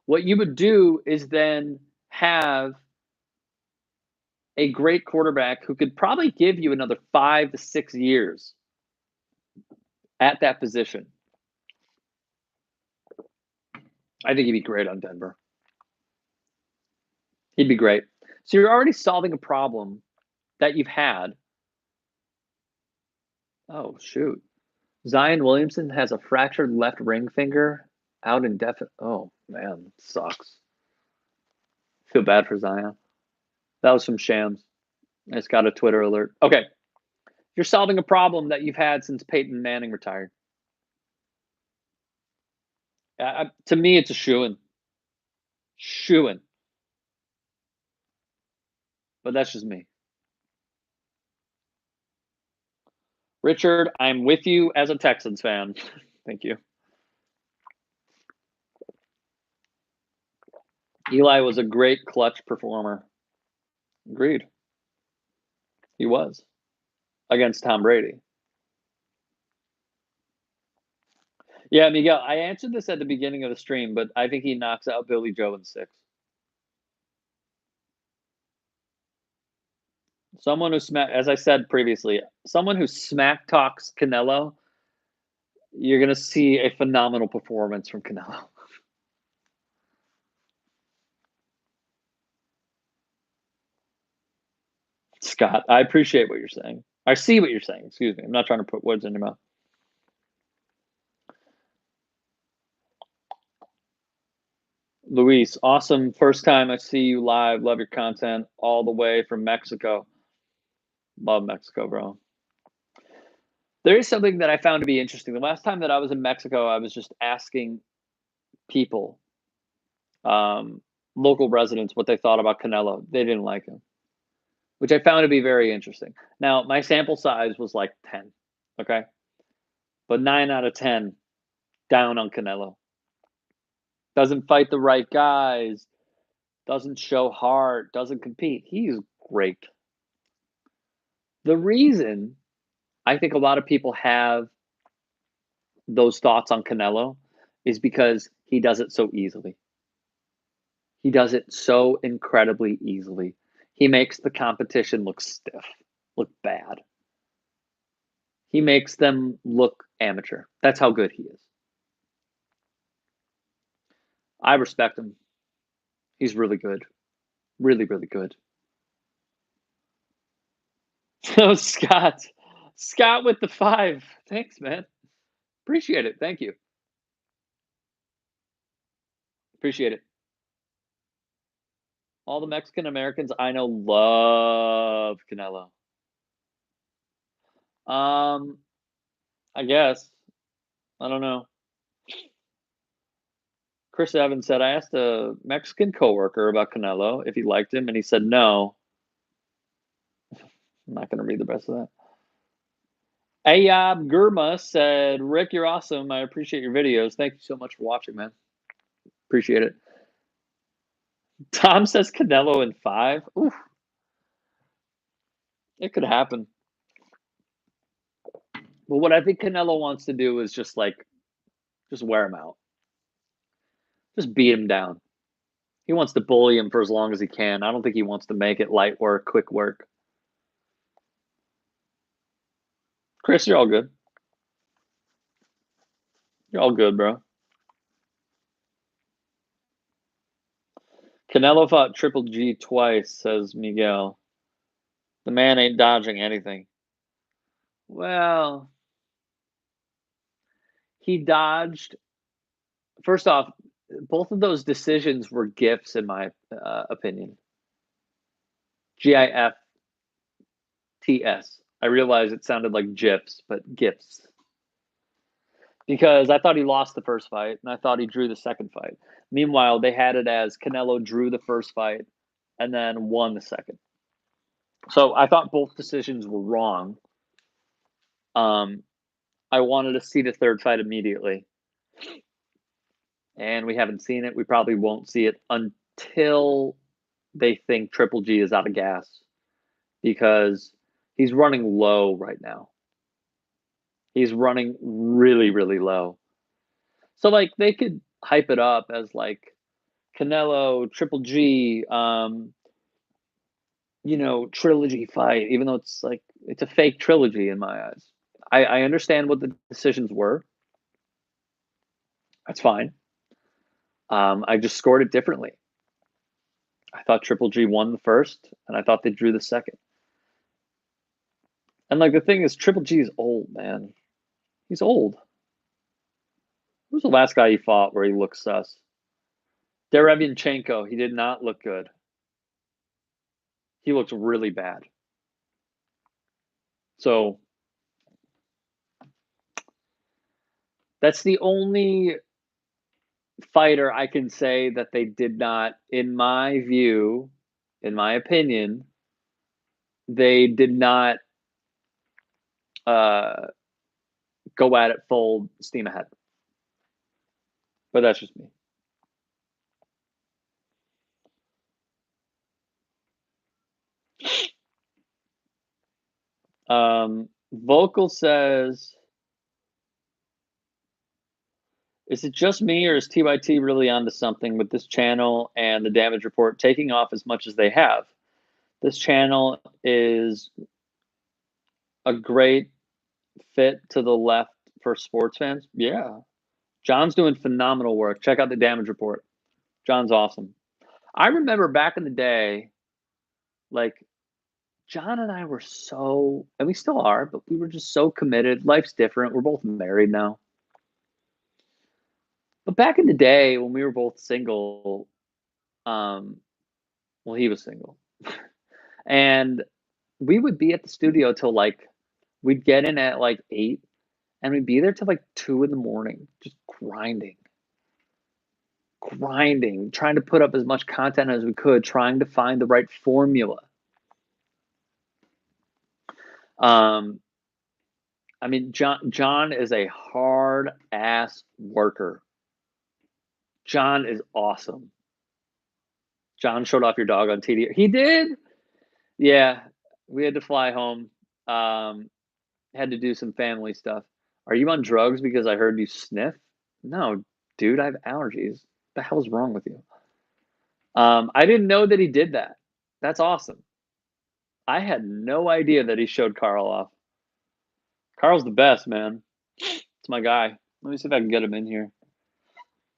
What you would do is then have a great quarterback who could probably give you another 5 to 6 years at that position. I think he'd be great on Denver. He'd be great. So you're already solving a problem that you've had. Oh, shoot. Zion Williamson has a fractured left ring finger out indefinite. Oh, man, sucks. Feel bad for Zion. That was from Shams. I just got a Twitter alert. Okay. You're solving a problem that you've had since Peyton Manning retired. To me, it's a shoo-in. Shoo-in. But that's just me. Richard, I'm with you as a Texans fan. Thank you. Eli was a great clutch performer. Agreed. He was. Against Tom Brady. Yeah, Miguel, I answered this at the beginning of the stream, but I think he knocks out Billy Joe in 6. Someone who as I said previously, someone who smack talks Canelo, you're going to see a phenomenal performance from Canelo. Scott, I appreciate what you're saying. I see what you're saying. Excuse me. I'm not trying to put words in your mouth. Luis, awesome. First time I see you live. Love your content all the way from Mexico. Love Mexico, bro. There is something that I found to be interesting. The last time that I was in Mexico, I was just asking people, local residents, what they thought about Canelo. They didn't like him, which I found to be very interesting. Now, my sample size was like 10, okay? But 9 out of 10 down on Canelo. Doesn't fight the right guys, doesn't show heart, doesn't compete. He's great. The reason I think a lot of people have those thoughts on Canelo is because he does it so easily. He does it so incredibly easily. He makes the competition look stiff, look bad. He makes them look amateur. That's how good he is. I respect him. He's really good. Really, really good. So Scott with the 5. Thanks, man. Appreciate it. Thank you. Appreciate it. All the Mexican Americans I know love Canelo. Um, I guess. I don't know. Chris Evans said, I asked a Mexican coworker about Canelo if he liked him, and he said no. I'm not going to read the rest of that. Ayab Gurma said, Rick, you're awesome. I appreciate your videos. Thank you so much for watching, man. Appreciate it. Tom says Canelo in 5. Oof. It could happen. But what I think Canelo wants to do is just wear him out. Just beat him down. He wants to bully him for as long as he can. I don't think he wants to make it light work, quick work. Chris, you're all good. You're all good, bro. Canelo fought Triple G twice, says Miguel. The man ain't dodging anything. Well, he dodged. First off, both of those decisions were gifts, in my opinion. GIFTS. I realize it sounded like GIFs, but gifts. Because I thought he lost the first fight, and I thought he drew the second fight. Meanwhile, they had it as Canelo drew the first fight and then won the second. So I thought both decisions were wrong. I wanted to see the third fight immediately. And we haven't seen it. We probably won't see it until they think Triple G is out of gas, because he's running low right now. He's running really, really low. So, like, they could hype it up as, like, Canelo, Triple G, trilogy fight, even though it's, like, it's a fake trilogy in my eyes. I understand what the decisions were. That's fine. I just scored it differently. I thought Triple G won the first, and I thought they drew the second. And, like, the thing is, Triple G is old, man. He's old. Who's the last guy he fought where he looked sus? Derevianchenko. He did not look good. He looked really bad. So that's the only fighter I can say that they did not, in my view, in my opinion, they did not go at it full steam ahead. But that's just me. Vocal says, is it just me, or is TYT really onto something with this channel and the damage report taking off as much as they have? This channel is a great fit to the left for sports fans. Yeah. John's doing phenomenal work. Check out the damage report. John's awesome. I remember back in the day, like, John and I were so, and we still are, but we were just so committed. Life's different. We're both married now. But back in the day when we were both single, well, he was single. And we would be at the studio till, like, we'd get in at like 8, and we'd be there till like 2 in the morning, just grinding, trying to put up as much content as we could, trying to find the right formula. I mean, John is a hard ass worker. John is awesome. John showed off your dog on TD. He did? Yeah. We had to fly home. Had to do some family stuff. Are you on drugs because I heard you sniff? No, dude, I have allergies. What the hell is wrong with you? I didn't know that he did that. That's awesome. I had no idea that he showed Carl off. Carl's the best, man. It's my guy. Let me see if I can get him in here.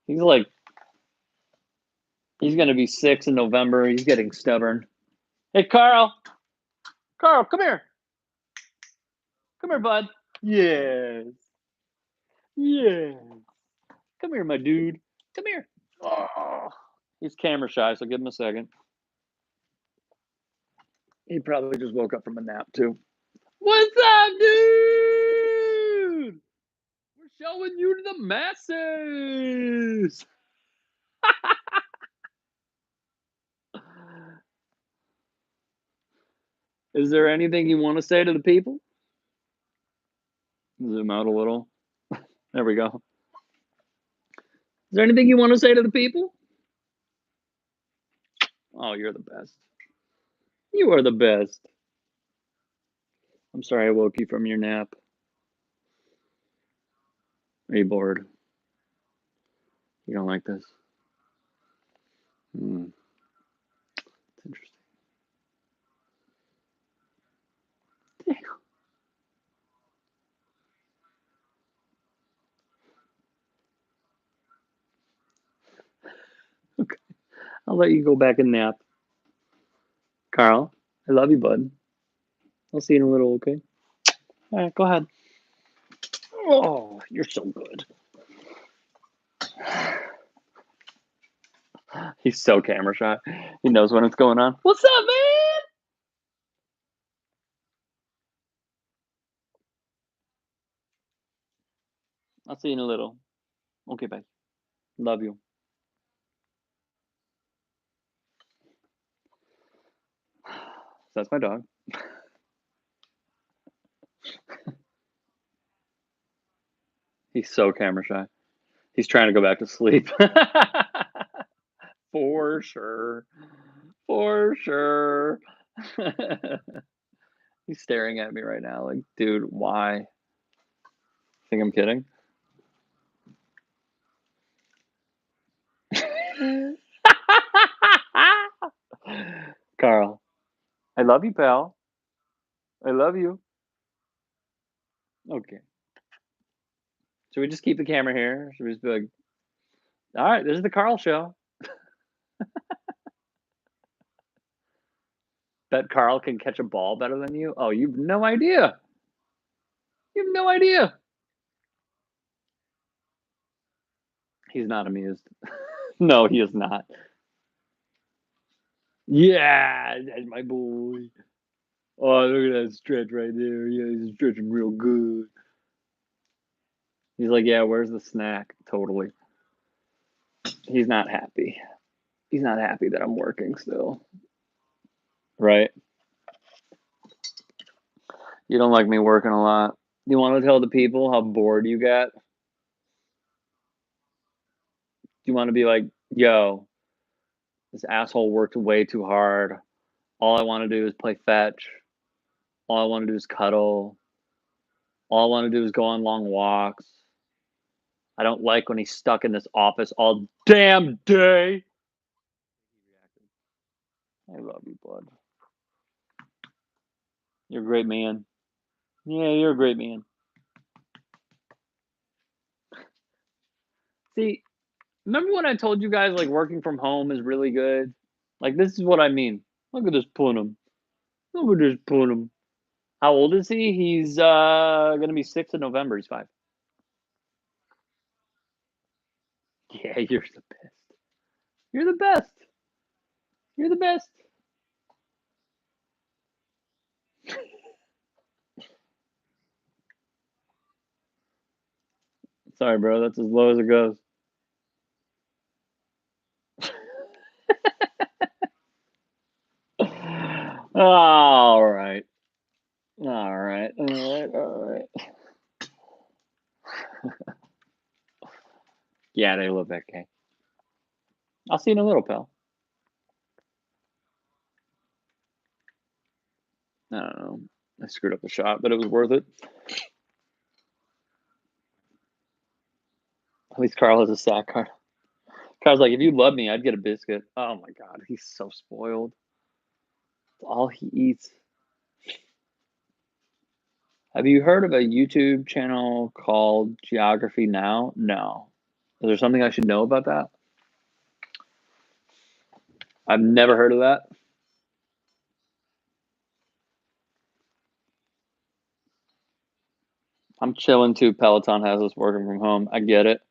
He's going to be 6 in November. He's getting stubborn. Hey, Carl. Carl, come here. Come here, bud. Yes. Yes. Come here, my dude. Come here. Oh, he's camera shy, so give him a second. He probably just woke up from a nap, too. What's up, dude? We're showing you to the masses. Is there anything you want to say to the people? Zoom out a little. There we go. Is there anything you want to say to the people? Oh, you're the best. You are the best. I'm sorry I woke you from your nap. Are you bored? You don't like this? Hmm. It's interesting. Okay. I'll let you go back and nap. Carl, I love you, bud. I'll see you in a little, okay? All right, go ahead. Oh, you're so good. He's so camera shy. He knows when it's going on. What's up, man? I'll see you in a little. Okay, bye. Love you. That's my dog. He's so camera shy. He's trying to go back to sleep. For sure. For sure. He's staring at me right now like, dude, why? Think I'm kidding? Carl, I love you, pal. I love you. Okay. Should we just keep the camera here? Should we just be like, all right, this is the Carl show. Bet Carl can catch a ball better than you? Oh, you've no idea. You have no idea. He's not amused. No, he is not. Yeah, that's my boy. Oh, look at that stretch right there. Yeah, he's stretching real good. He's like, yeah, where's the snack? Totally. He's not happy. He's not happy that I'm working still. Right? You don't like me working a lot. You want to tell the people how bored you get? You want to be like, yo, this asshole worked way too hard. All I want to do is play fetch. All I want to do is cuddle. All I want to do is go on long walks. I don't like when he's stuck in this office all damn day. I love you, bud. You're a great man. Yeah, you're a great man. See, remember when I told you guys like working from home is really good? Like this is what I mean. Look at this Punum. Look at this Punum. How old is he? He's gonna be 6 in November. He's 5. Yeah, you're the best. You're the best. You're the best. Sorry, bro. That's as low as it goes. All right. All right. All right. All right. Yeah, they love that game. I'll see you in a little, pal. I don't know. I screwed up the shot, but it was worth it. At least Carl has a sack card. Carl's like, if you love me, I'd get a biscuit. Oh my god, he's so spoiled. It's all he eats. Have you heard of a YouTube channel called Geography Now? No. Is there something I should know about that? I've never heard of that. I'm chilling too. Peloton has us working from home. I get it.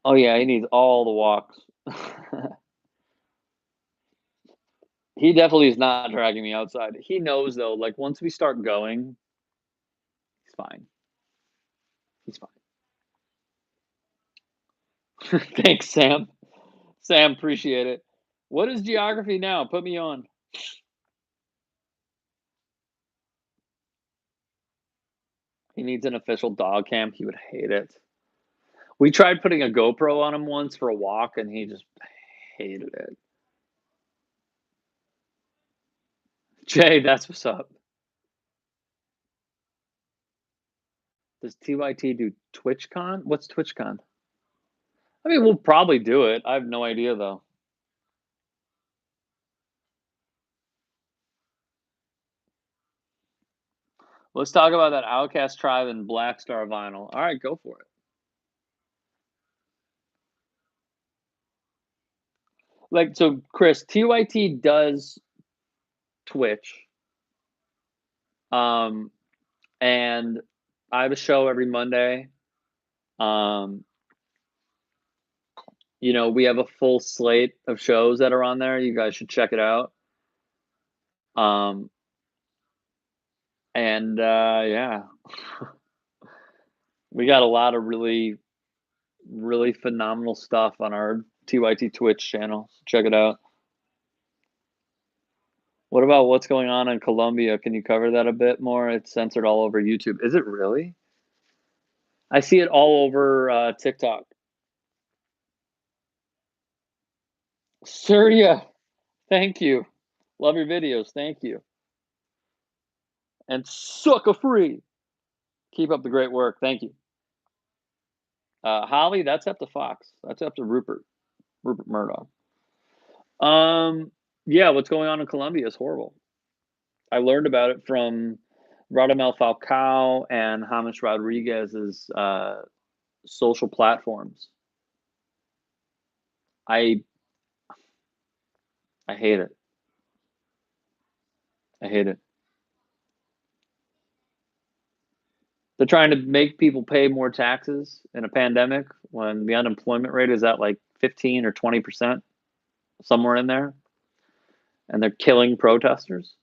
Oh yeah, he needs all the walks. He definitely is not dragging me outside. He knows though, like once we start going, he's fine. He's fine. Thanks, Sam. Sam, appreciate it. What is geography now? Put me on. He needs an official dog cam. He would hate it. We tried putting a GoPro on him once for a walk, and he just hated it. Jay, that's what's up. Does TYT do TwitchCon? What's TwitchCon? I mean, we'll probably do it. I have no idea though. Let's talk about that Outcast Tribe and Black Star vinyl. All right, go for it. Like, so Chris, TYT does Twitch, um, and I have a show every Monday. Um, we have a full slate of shows that are on there. You guys should check it out. Um, and yeah, we got a lot of really, really phenomenal stuff on our TYT Twitch channel. So check it out. What about what's going on in Colombia? Can you cover that a bit more? It's censored all over YouTube. Is it really? I see it all over TikTok. Syria, thank you. Love your videos. Thank you. And sucker free. Keep up the great work. Thank you. Holly, that's up to Fox. That's up to Rupert Murdoch. Yeah, what's going on in Colombia is horrible. I learned about it from Radamel Falcao and James Rodriguez's social platforms. I I hate it. I hate it. They're trying to make people pay more taxes in a pandemic when the unemployment rate is at like 15 or 20%, somewhere in there, and they're killing protesters.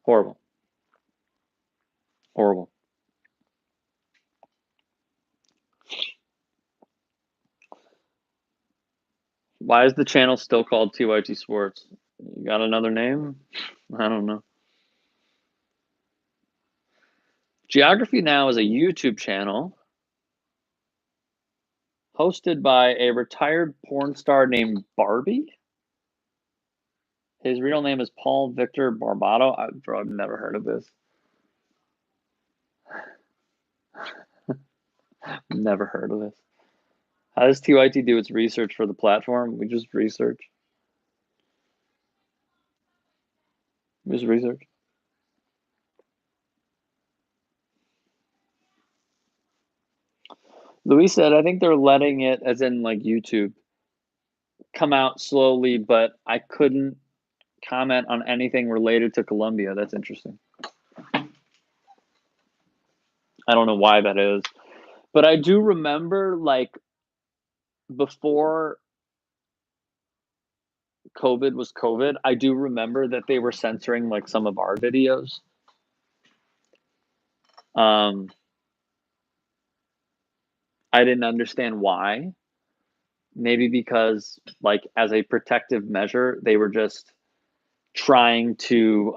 Horrible. Horrible. Why is the channel still called TYT Sports? You got another name? I don't know. Geography Now is a YouTube channel hosted by a retired porn star named Barbie. His real name is Paul Victor Barbato. I've never heard of this. Never heard of this. How does TYT do its research for the platform? We just research. We just research. Luis said, I think they're letting it, as in like YouTube, come out slowly, but I couldn't comment on anything related to Colombia. That's interesting. I don't know why that is. But I do remember, like, before COVID was COVID, I do remember that they were censoring, like, some of our videos. Um, I didn't understand why. Maybe because, like, as a protective measure, they were just trying to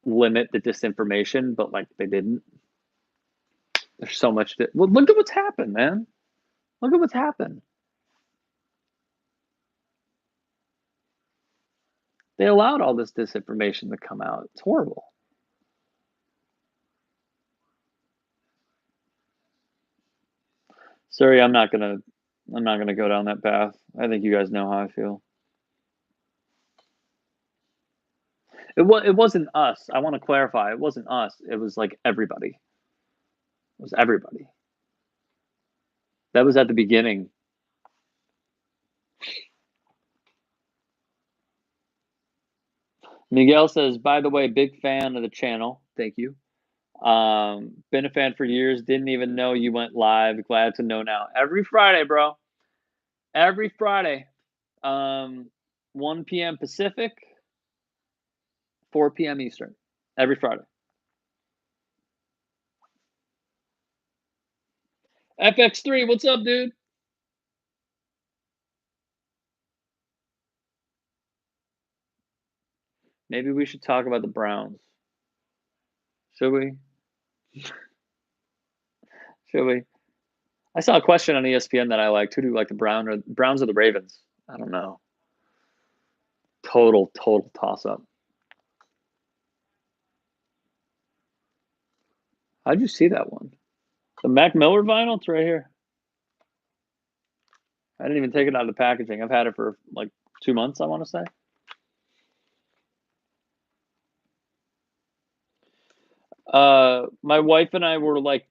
limit the disinformation, but, like, they didn't. There's so much. Well, look at what's happened, man. Look at what's happened. They allowed all this disinformation to come out. It's horrible. Sorry, I'm not gonna go down that path. I think you guys know how I feel. It wasn't us. I want to clarify. It wasn't us. It was like everybody. It was everybody. That was at the beginning. Miguel says, by the way, big fan of the channel. Thank you. Been a fan for years. Didn't even know you went live. Glad to know now. Every Friday, bro. Every Friday. 1 p.m. Pacific, 4 p.m. Eastern. Every Friday. FX3, what's up, dude? Maybe we should talk about the Browns. Should we? Should we? I saw a question on ESPN that I liked. Who do you like, the Browns or the Ravens? I don't know. Total toss up. How'd you see that one? The Mac Miller vinyl? It's right here. I didn't even take it out of the packaging. I've had it for like 2 months, I want to say. My wife and I were like,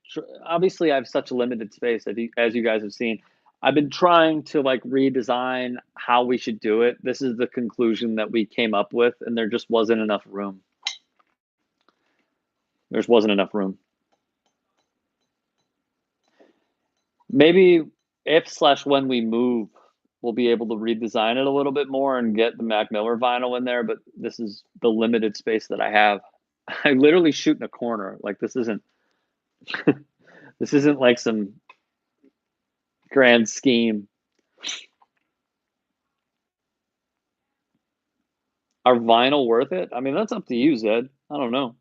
obviously, I have such a limited space, as you guys have seen. I've been trying to like redesign how we should do it. This is the conclusion that we came up with, and there just wasn't enough room. There just wasn't enough room. Maybe if/when we move, we'll be able to redesign it a little bit more and get the Mac Miller vinyl in there. But this is the limited space that I have. I literally shoot in a corner. Like this isn't this isn't like some grand scheme. Are vinyl worth it? I mean, that's up to you, Zed. I don't know.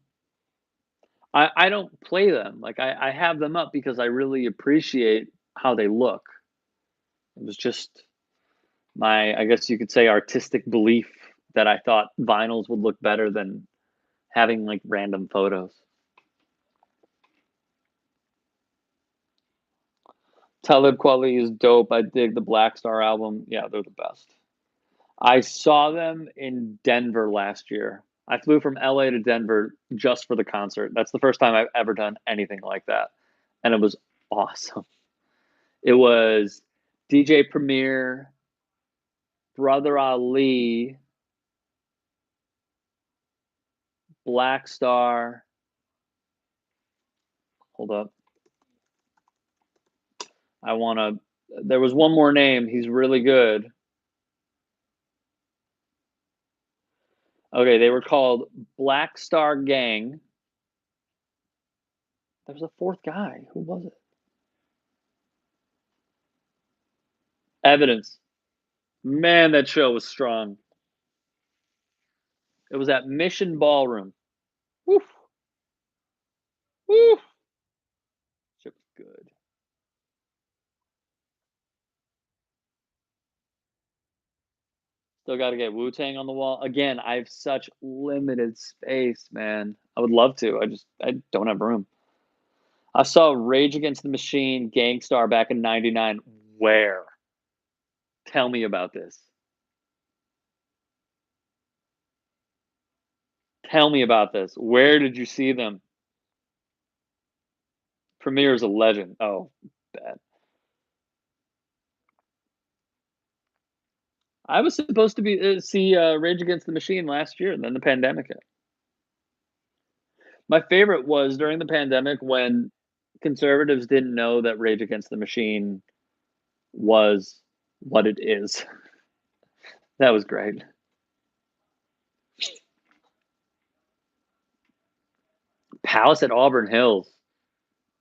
I don't play them. Like I have them up because I really appreciate how they look. It was just my, I guess you could say, artistic belief that I thought vinyls would look better than having like random photos. Talib Kweli is dope. I dig the Black Star album. Yeah, they're the best. I saw them in Denver last year. I flew from LA to Denver just for the concert. That's the first time I've ever done anything like that. And it was awesome. It was DJ Premier, Brother Ali, Black Star. Hold up. I want to. There was one more name. He's really good. Okay, they were called Black Star Gang. There was a fourth guy. Who was it? Evidence. Man, that show was strong. It was at Mission Ballroom. Woof, woof. Shit was good. Still got to get Wu Tang on the wall. Again, I have such limited space, man. I would love to. I don't have room. I saw Rage Against the Machine, Gangstar back in '99. Where? Tell me about this. Tell me about this. Where did you see them? Premier's a legend. Oh, bad. I was supposed to be see Rage Against the Machine last year, and then the pandemic hit. My favorite was during the pandemic when conservatives didn't know that Rage Against the Machine was what it is. That was great. Palace at Auburn Hills,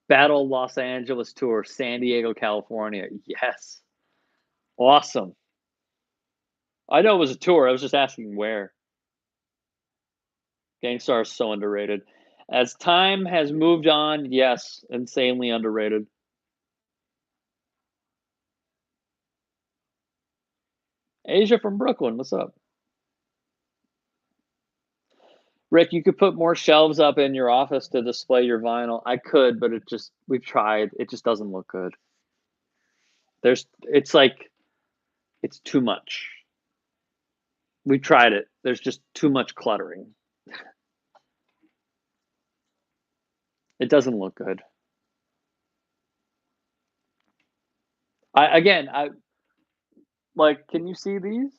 Battle Los Angeles tour, San Diego, California. Yes, awesome. I know it was a tour. I was just asking where. Gangstar is so underrated. As time has moved on, yes, insanely underrated. Asia from Brooklyn, what's up? Rick, you could put more shelves up in your office to display your vinyl. I could, but we've tried. It just doesn't look good. It's like, it's too much. We tried it. There's just too much cluttering. It doesn't look good. I like, can you see these?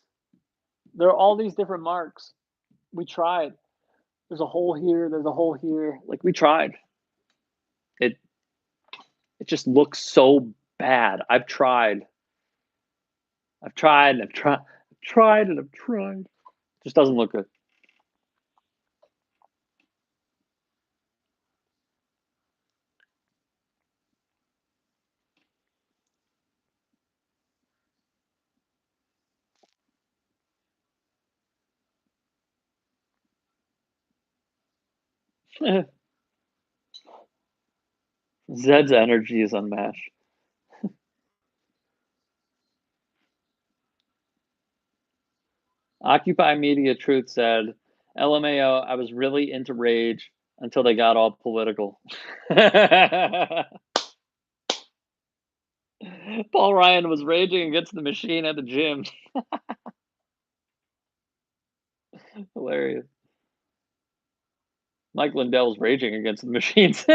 There are all these different marks. We tried. There's a hole here, there's a hole here. Like, we tried. It it just looks so bad. I've tried. I've tried and I've tried. I've tried and I've tried. It just doesn't look good. Zed's energy is unmatched. Occupy Media Truth said, LMAO, I was really into Rage until they got all political. Paul Ryan was raging against the machine at the gym. Hilarious. Mike Lindell's raging against the machines.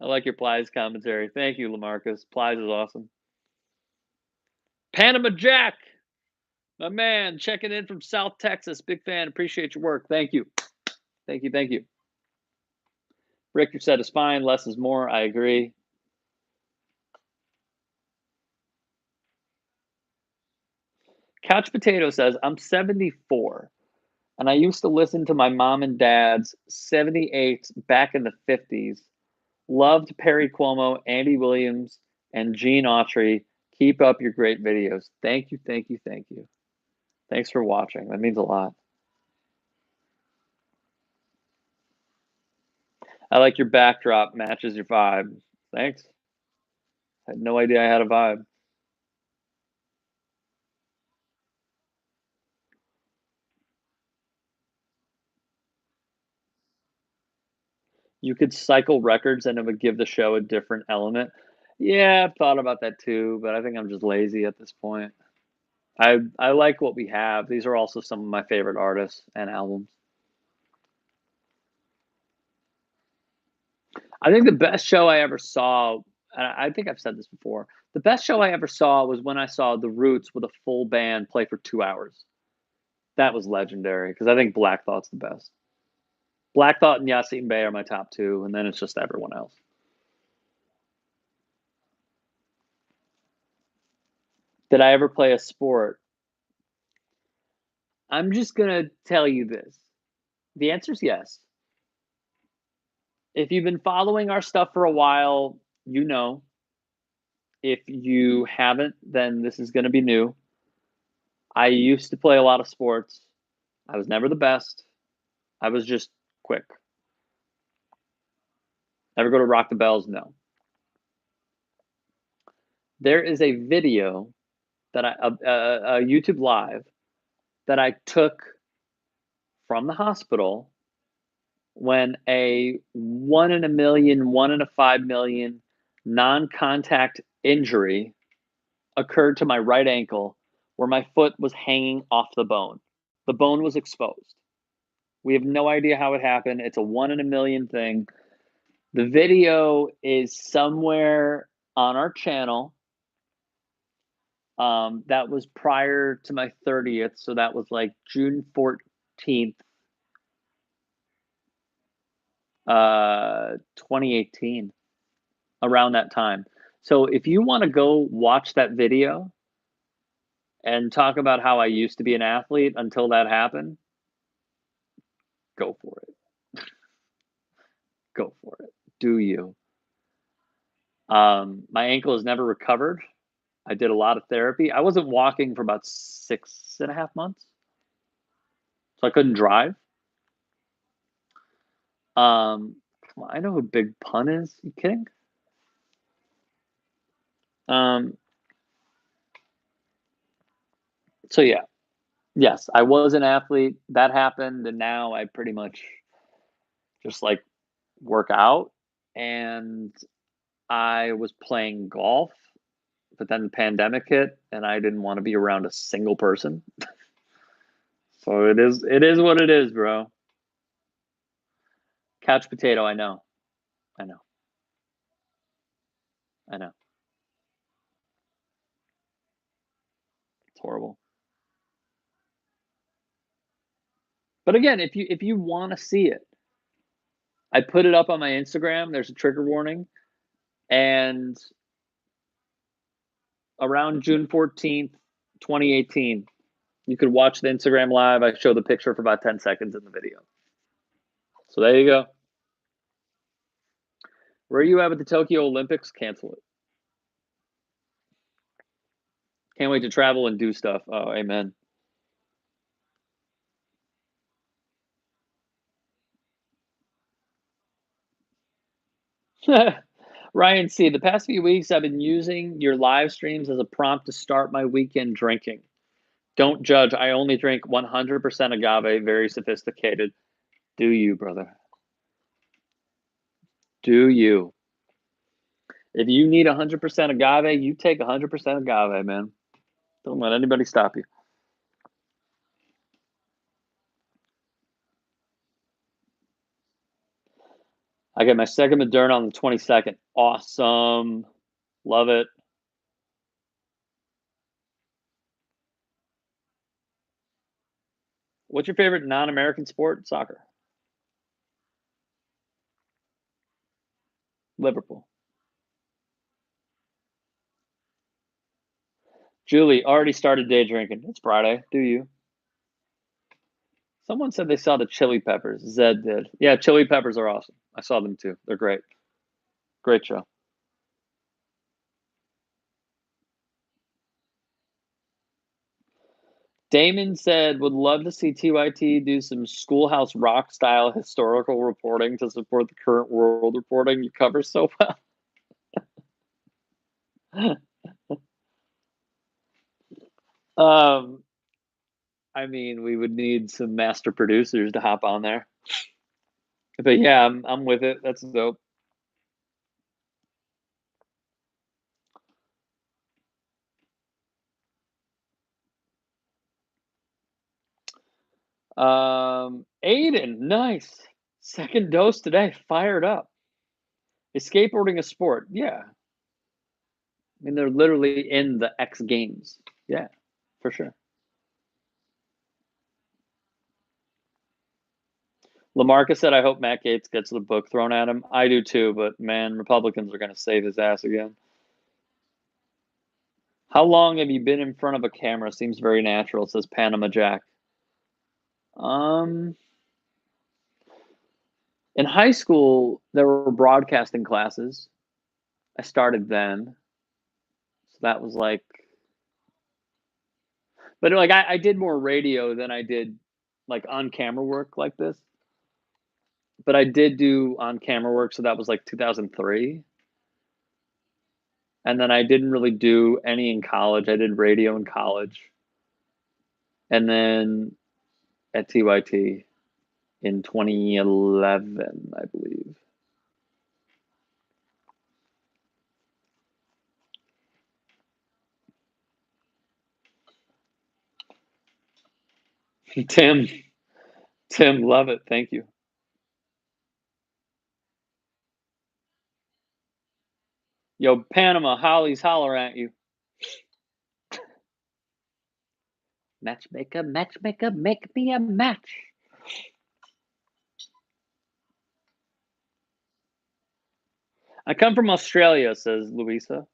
I like your Plies commentary. Thank you, Lamarcus. Plies is awesome. Panama Jack, my man, checking in from South Texas. Big fan. Appreciate your work. Thank you. Thank you. Thank you. Richter said it's fine. Less is more. I agree. Couch Potato says, I'm 74, and I used to listen to my mom and dad's 78s back in the 50s. Loved Perry Cuomo, Andy Williams, and Gene Autry. Keep up your great videos. Thank you, thank you, thank you. Thanks for watching. That means a lot. I like your backdrop, matches your vibe. Thanks. I had no idea I had a vibe. You could cycle records and it would give the show a different element. Yeah, I've thought about that too, but I think I'm just lazy at this point. I like what we have. These are also some of my favorite artists and albums. I think the best show I ever saw, and I think I've said this before, the best show I ever saw was when I saw The Roots with a full band play for 2 hours. That was legendary because I think Black Thought's the best. Black Thought and Yasin Bey are my top two, and then it's just everyone else. Did I ever play a sport? I'm just gonna tell you this. The answer is yes. If you've been following our stuff for a while, you know. If you haven't, then this is gonna be new. I used to play a lot of sports. I was never the best. I was just quick. Ever go to Rock the Bells? No. There is a video that a YouTube live that I took from the hospital when a 1 in a million, 1 in a 5 million non-contact injury occurred to my right ankle where my foot was hanging off the bone. The bone was exposed. We have no idea how it happened. It's a 1 in a million thing. The video is somewhere on our channel. That was prior to my 30th, so that was like June 14th, 2018, around that time. So if you want to go watch that video and talk about how I used to be an athlete until that happened, go for it. Go for it. Do you? My ankle has never recovered. I did a lot of therapy. I wasn't walking for about 6.5 months, so I couldn't drive. Come on, I know who Big Pun is. You kidding? Um, so yeah, yes, I was an athlete. That happened, and now I pretty much just like work out. And I was playing golf, but then the pandemic hit, and I didn't want to be around a single person. So it is what it is, bro. Couch potato. I know. I know. I know. It's horrible. But again, if you wanna see it, I put it up on my Instagram, there's a trigger warning, and around June 14th, 2018, you could watch the Instagram live. I show the picture for about 10 seconds in the video. So there you go. Where are you at with the Tokyo Olympics? Cancel it. Can't wait to travel and do stuff. Oh, amen. Ryan C. The past few weeks, I've been using your live streams as a prompt to start my weekend drinking. Don't judge. I only drink 100% agave, very sophisticated. Do you, brother? Do you? If you need 100% agave, you take 100% agave, man. Don't let anybody stop you. I get my second Moderna on the 22nd. Awesome. Love it. What's your favorite non-American sport? Soccer. Liverpool. Julie already started day drinking. It's Friday. Do you? Someone said they saw the chili peppers. Zed did. Yeah, chili peppers are awesome. I saw them too. They're great. Great show. Damon said, would love to see TYT do some Schoolhouse Rock style historical reporting to support the current world reporting you cover so well. um, I mean, we would need some master producers to hop on there. But yeah, I'm with it. That's dope. Aiden, nice. Second dose today. Fired up. Is skateboarding a sport? Yeah. I mean, they're literally in the X Games. Yeah, for sure. Lamarcus said, I hope Matt Gaetz gets the book thrown at him. I do too, but man, Republicans are going to save his ass again. How long have you been in front of a camera? Seems very natural, says Panama Jack. Um, in high school, there were broadcasting classes. I started then. So that was like, but like I did more radio than I did like on camera work like this. But I did do on camera work, so that was like 2003. And then I didn't really do any in college. I did radio in college. And then at TYT in 2011, I believe. Tim, Tim, love it. Thank you. Yo, Panama, Holly's holler at you. Matchmaker, matchmaker, make me a match. I come from Australia, says Louisa.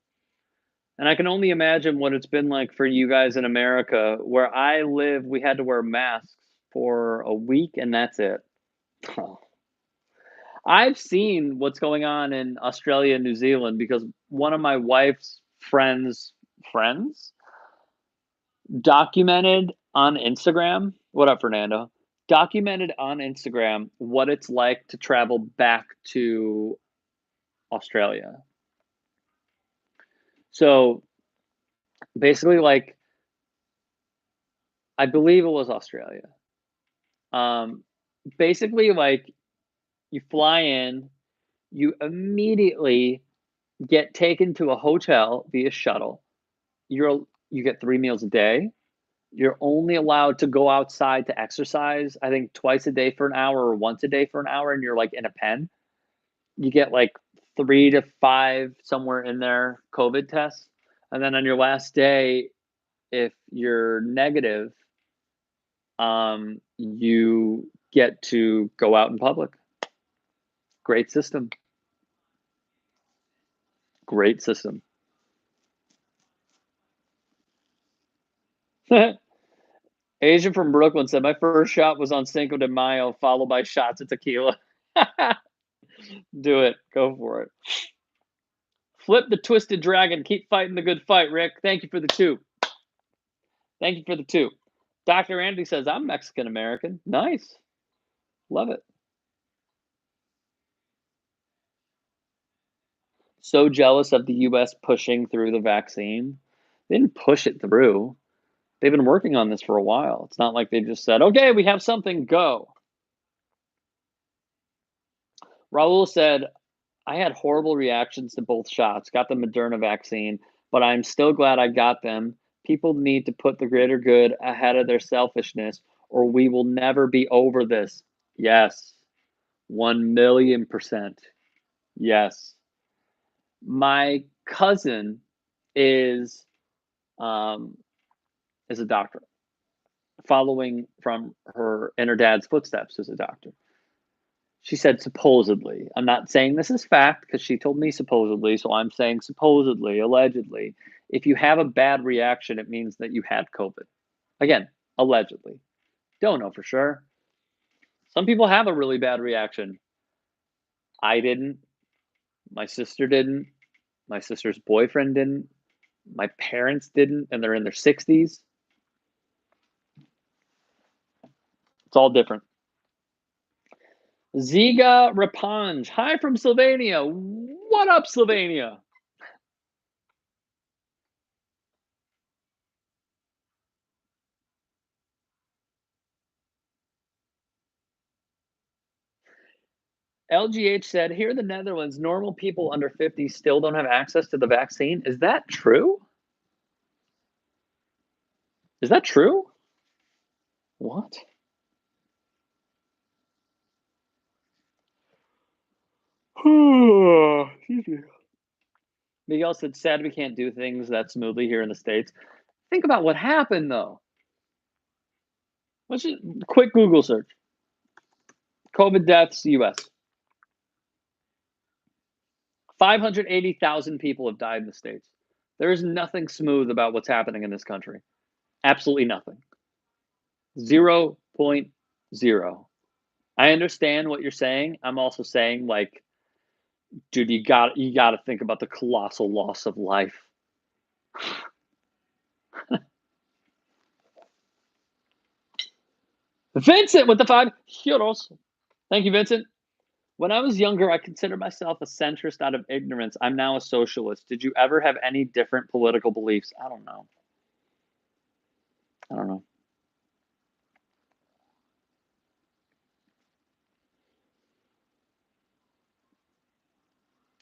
And I can only imagine what it's been like for you guys in America. Where I live, we had to wear masks for a week and that's it. I've seen what's going on in Australia and New Zealand because one of my wife's friends documented on Instagram. What up, Fernando? Documented on Instagram what it's like to travel back to Australia. So basically, like, I believe it was Australia. Um, basically, like, you fly in, you immediately get taken to a hotel via shuttle. You get 3 meals a day. You're only allowed to go outside to exercise, I think twice a day for an hour or once a day for an hour, and you're like in a pen. You get like 3 to 5 somewhere in there COVID tests. And then on your last day, if you're negative, you get to go out in public. Great system. Great system. Asian from Brooklyn said, "My first shot was on Cinco de Mayo, followed by shots of tequila." Do it. Go for it. Flip the twisted dragon. Keep fighting the good fight, Rick. Thank you for the 2. Thank you for the 2. Dr. Andy says, "I'm Mexican American." Nice. Love it. So jealous of the US pushing through the vaccine. They didn't push it through. They've been working on this for a while. It's not like they just said, "Okay, we have something, go." Raul said, "I had horrible reactions to both shots, got the Moderna vaccine, but I'm still glad I got them. People need to put the greater good ahead of their selfishness, or we will never be over this." Yes, 1,000,000%. Yes. My cousin is um, is a doctor, following from her and her dad's footsteps as a doctor. She said supposedly. I'm not saying this is fact because she told me supposedly, so I'm saying supposedly, allegedly. If you have a bad reaction, it means that you had COVID. Again, allegedly. Don't know for sure. Some people have a really bad reaction. I didn't. My sister didn't. My sister's boyfriend didn't. My parents didn't, and they're in their 60s. It's all different. Ziga Rapanj. Hi from Slovenia. What up, Slovenia? LGH said, "Here in the Netherlands, normal people under 50 still don't have access to the vaccine." Is that true? Is that true? What? Excuse me. Miguel said, "Sad we can't do things that smoothly here in the States." Think about what happened, though. Let's just quick Google search. COVID deaths, US. 580,000 people have died in the States. There is nothing smooth about what's happening in this country. Absolutely nothing. 0.0. I understand what you're saying. I'm also saying, like, dude, you got to think about the colossal loss of life. Vincent with the €5. Thank you, Vincent. When I was younger, I considered myself a centrist out of ignorance. I'm now a socialist. Did you ever have any different political beliefs? I don't know. I don't know.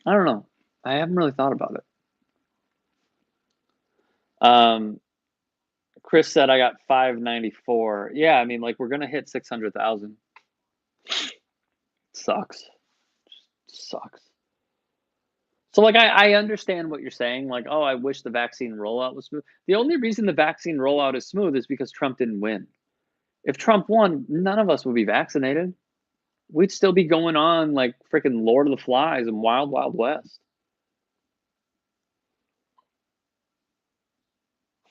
I don't know. I haven't really thought about it. Um, Chris said I got 594. Yeah, I mean, like, we're gonna hit 600,000. Sucks. Sucks. So, like, I understand what you're saying. Like, oh, I wish the vaccine rollout was smooth. The only reason the vaccine rollout is smooth is because Trump didn't win. If Trump won, none of us would be vaccinated. We'd still be going on like freaking Lord of the Flies and Wild Wild West.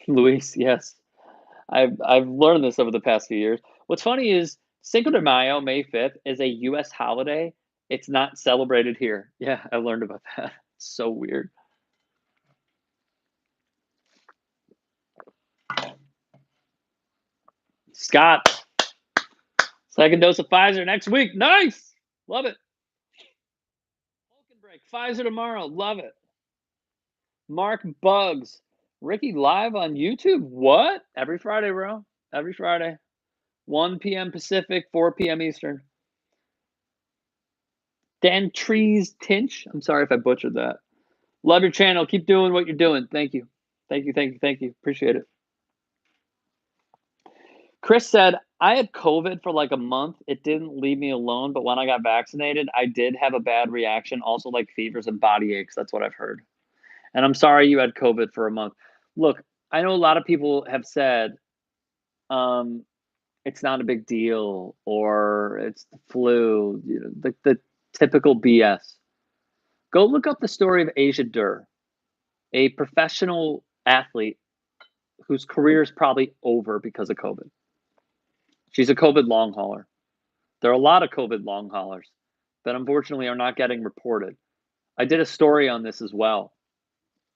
Luis, yes. I've learned this over the past few years. What's funny is Cinco de Mayo, May 5th, is a US holiday. It's not celebrated here. Yeah, I learned about that. It's so weird. Scott, second dose of Pfizer next week. Nice. Love it. Vulcan break. Pfizer tomorrow. Love it. Mark Bugs. Ricky live on YouTube? What? Every Friday, bro. Every Friday. 1 p.m. Pacific, 4 p.m. Eastern. Dan Trees Tinch. I'm sorry if I butchered that. Love your channel. Keep doing what you're doing. Thank you. Thank you. Thank you. Thank you. Appreciate it. Chris said, I had COVID for like a month. It didn't leave me alone, but when I got vaccinated, I did have a bad reaction, also like fevers and body aches. That's what I've heard. And I'm sorry you had COVID for a month. Look, I know a lot of people have said, um, it's not a big deal or it's the flu, the typical BS. Go look up the story of Asia Dur, a professional athlete whose career is probably over because of COVID. She's a COVID long hauler. There are a lot of COVID long haulers that unfortunately are not getting reported. I did a story on this as well.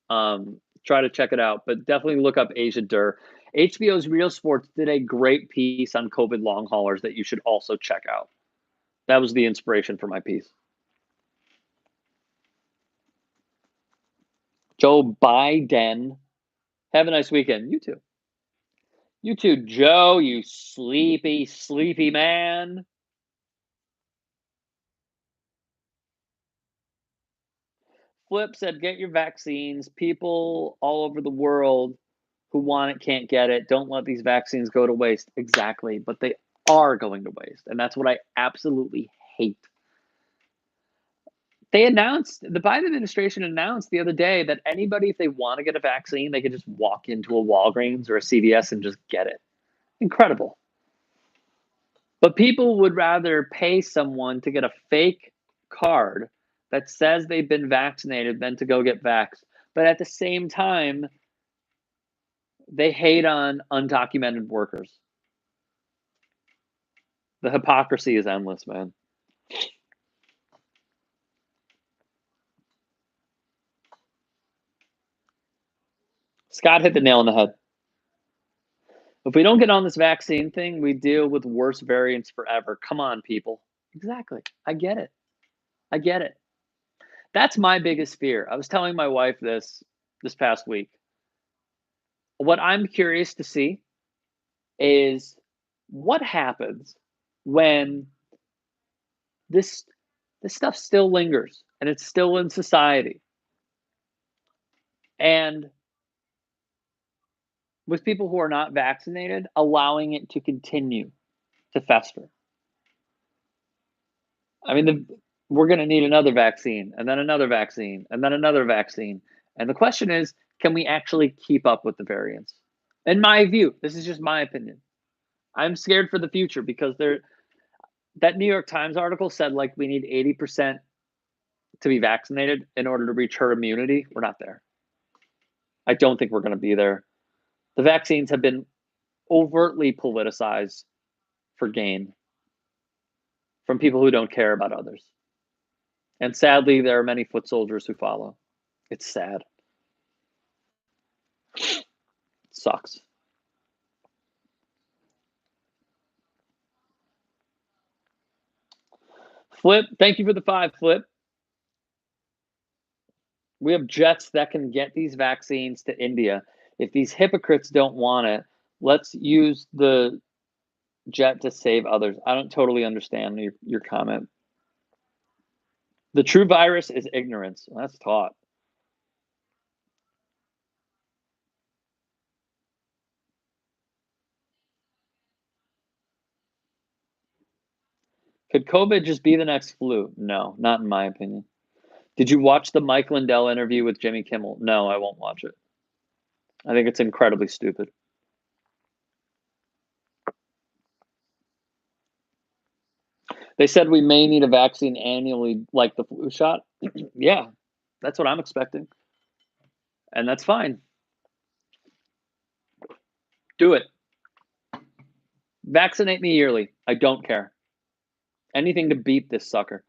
Try to check it out, but definitely look up Asia Dur. HBO's Real Sports did a great piece on COVID long haulers that you should also check out. That was the inspiration for my piece. Joe Biden. Have a nice weekend. You too. You too, Joe, you sleepy, sleepy man. Flip said, get your vaccines. People all over the world who want it can't get it. Don't let these vaccines go to waste. Exactly. But they are going to waste. And that's what I absolutely hate. The Biden administration announced the other day that anybody, if they want to get a vaccine, they could just walk into a Walgreens or a CVS and just get it. Incredible. But people would rather pay someone to get a fake card that says they've been vaccinated than to go get vaxxed. But at the same time, they hate on undocumented workers. The hypocrisy is endless, man. Scott hit the nail on the head. If we don't get on this vaccine thing, we deal with worse variants forever. Come on, people. Exactly. I get it. I get it. That's my biggest fear. I was telling my wife this past week. What I'm curious to see is what happens when this this stuff still lingers and it's still in society. And with people who are not vaccinated, allowing it to continue to fester. I mean, we're going to need another vaccine, and then another vaccine, and then another vaccine. And the question is, can we actually keep up with the variants? In my view, this is just my opinion. I'm scared for the future because that New York Times article said like we need 80% to be vaccinated in order to reach herd immunity. We're not there. I don't think we're going to be there. The vaccines have been overtly politicized for gain from people who don't care about others. And sadly, there are many foot soldiers who follow. It's sad. It sucks. Flip, thank you for the 5, Flip. We have jets that can get these vaccines to India. If these hypocrites don't want it, let's use the jet to save others. I don't totally understand your comment. The true virus is ignorance. That's taught. Could COVID just be the next flu? No, not in my opinion. Did you watch the Mike Lindell interview with Jimmy Kimmel? No, I won't watch it. I think it's incredibly stupid. They said we may need a vaccine annually like the flu shot. Yeah, that's what I'm expecting. And that's fine. Do it. Vaccinate me yearly. I don't care. Anything to beat this sucker.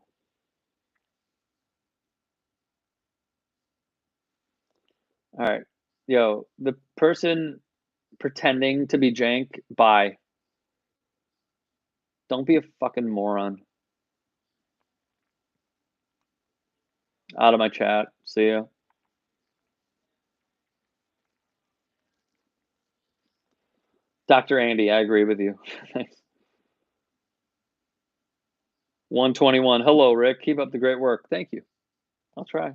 All right. Yo, the person pretending to be Jank, bye. Don't be a fucking moron. Out of my chat. See ya. Dr. Andy, I agree with you. Thanks. 121. Hello, Rick. Keep up the great work. Thank you. I'll try.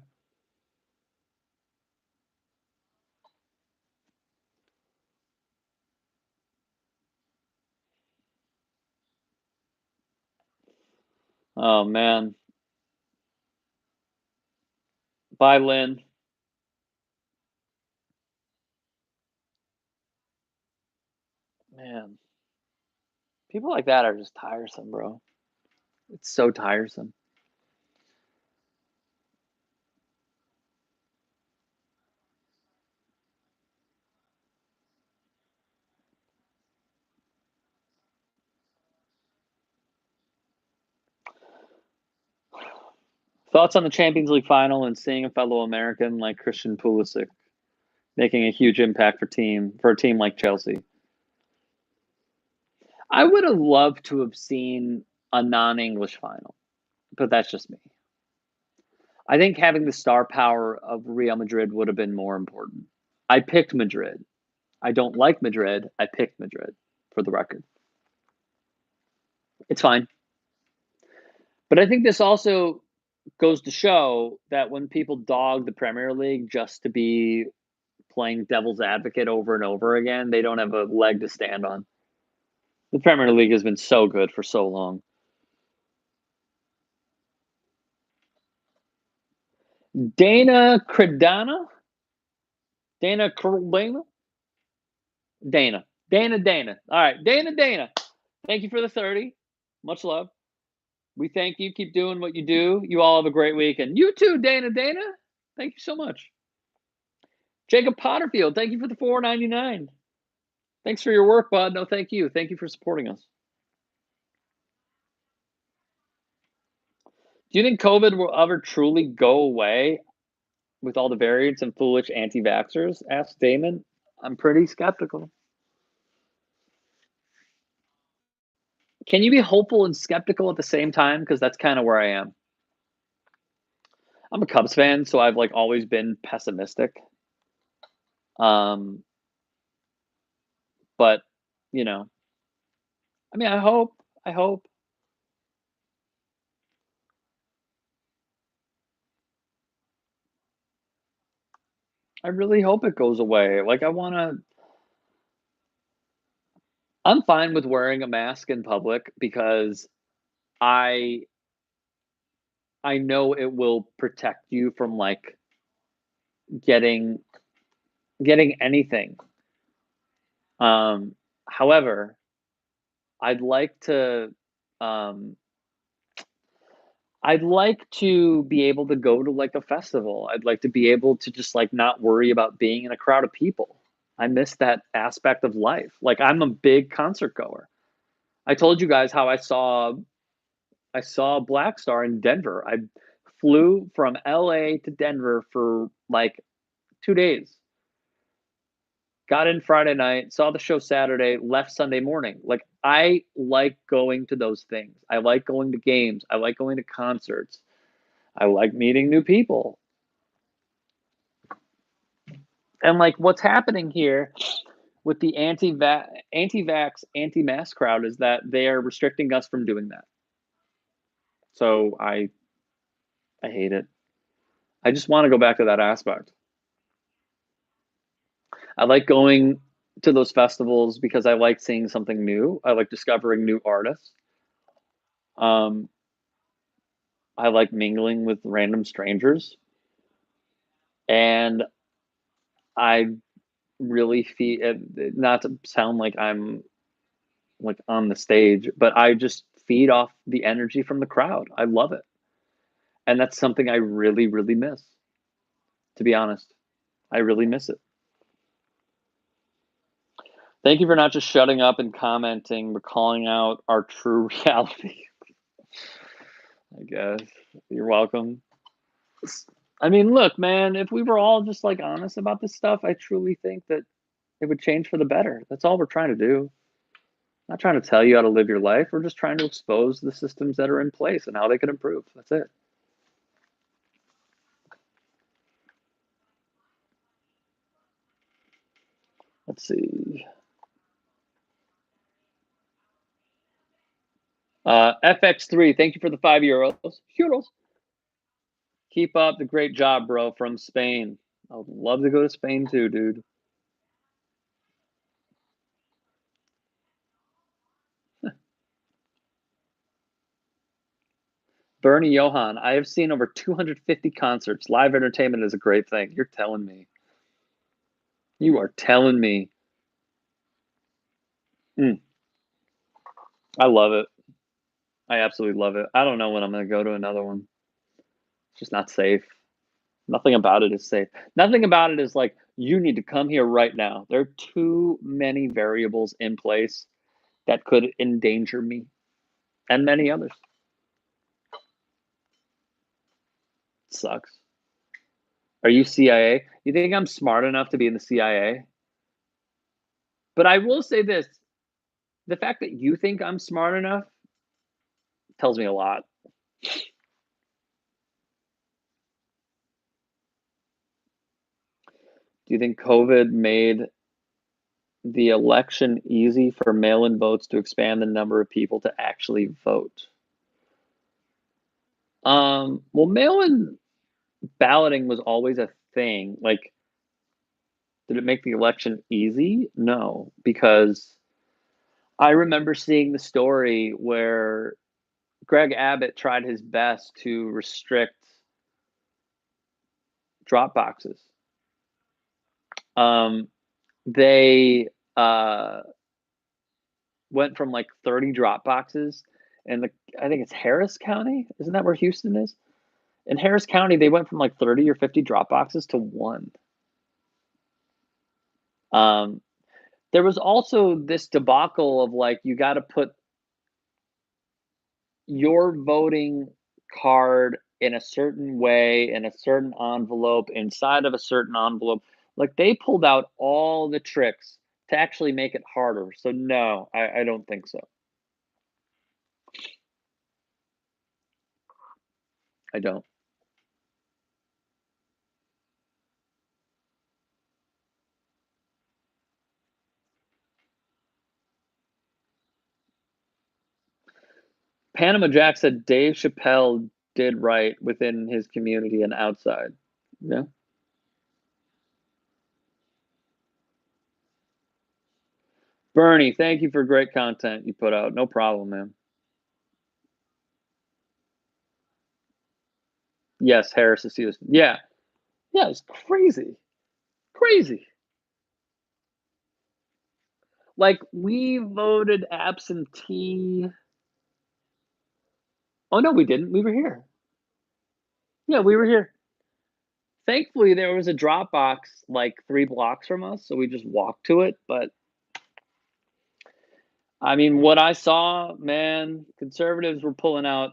Oh, man. Bye, Lynn. Man. People like that are just tiresome, bro. It's so tiresome. Thoughts on the Champions League final and seeing a fellow American like Christian Pulisic making a huge impact for a team like Chelsea? I would have loved to have seen a non-English final, but that's just me. I think having the star power of Real Madrid would have been more important. I picked Madrid. I don't like Madrid. I picked Madrid, for the record. It's fine. But I think this also goes to show that when people dog the Premier League just to be playing devil's advocate over and over again, they don't have a leg to stand on. The Premier League has been so good for so long. Dana Credana? Dana Credana? Dana. Dana. All right, Dana. Thank you for the 30. Much love. We thank you. Keep doing what you do. You all have a great weekend. You too, Dana. Thank you so much. Jacob Potterfield, thank you for the $4.99. Thanks for your work, bud. No, thank you. Thank you for supporting us. Do you think COVID will ever truly go away with all the variants and foolish anti-vaxxers? Asked Damon. I'm pretty skeptical. Can you be hopeful and skeptical at the same time? Because that's kind of where I am. I'm a Cubs fan, so I've like always been pessimistic. Um, but you know, I mean, I hope. I hope. I really hope it goes away. Like, I want to. I'm fine with wearing a mask in public because I I know it will protect you from like getting getting anything. Um, however, I'd like to um I'd like to be able to go to like a festival. I'd like to be able to just like not worry about being in a crowd of people. I miss that aspect of life. Like I'm a big concert goer. I told you guys how I saw Black Star in Denver. I flew from LA to Denver for like 2 days. Got in Friday night, saw the show Saturday, left Sunday morning. Like I like going to those things. I like going to games. I like going to concerts. I like meeting new people. And like what's happening here with the anti-vax, anti-mask crowd is that they are restricting us from doing that. So I hate it. I just want to go back to that aspect. I like going to those festivals because I like seeing something new. I like discovering new artists. Um, I like mingling with random strangers, and I really feel not to sound like I'm like on the stage, but I just feed off the energy from the crowd. I love it, and that's something I really, really miss. To be honest, I really miss it. Thank you for not just shutting up and commenting, but calling out our true reality. I guess you're welcome. I mean, look, man, if we were all just like honest about this stuff, I truly think that it would change for the better. That's all we're trying to do. Not trying to tell you how to live your life. We're just trying to expose the systems that are in place and how they can improve. That's it. Let's see. FX3, thank you for the €5. Euros. Keep up the great job, bro, from Spain. I would love to go to Spain too, dude. Bernie Johan, I have seen over 250 concerts. Live entertainment is a great thing. You're telling me. You are telling me. Mm. I love it. I absolutely love it. I don't know when I'm gonna go to another one. It's just not safe. Nothing about it is safe. Nothing about it is like, "You need to come here right now." There are too many variables in place that could endanger me and many others. Sucks. Are you CIA? You think I'm smart enough to be in the CIA? But I will say this, the fact that you think I'm smart enough tells me a lot. Do you think COVID made the election easy for mail-in votes to expand the number of people to actually vote? Well, mail-in balloting was always a thing. Like, did it make the election easy? No, because I remember seeing the story where Greg Abbott tried his best to restrict drop boxes. Um, they went from like 30 drop boxes, and I think it's Harris County. Isn't that where Houston is? In Harris County, they went from like 30 or 50 drop boxes to one. Um, there was also this debacle of like you got to put your voting card in a certain way in a certain envelope inside of a certain envelope. Like they pulled out all the tricks to actually make it harder. So no, I don't think so. I don't. Panama Jack said Dave Chappelle did right within his community and outside. Yeah. Bernie, thank you for great content you put out. No problem, man. Yes, Harris is Houston. Yeah. Yeah, it's crazy. Crazy. Like we voted absentee. Oh no, we didn't. We were here. Yeah, we were here. Thankfully, there was a drop box like 3 blocks from us, so we just walked to it, but I mean, what I saw, man, conservatives were pulling out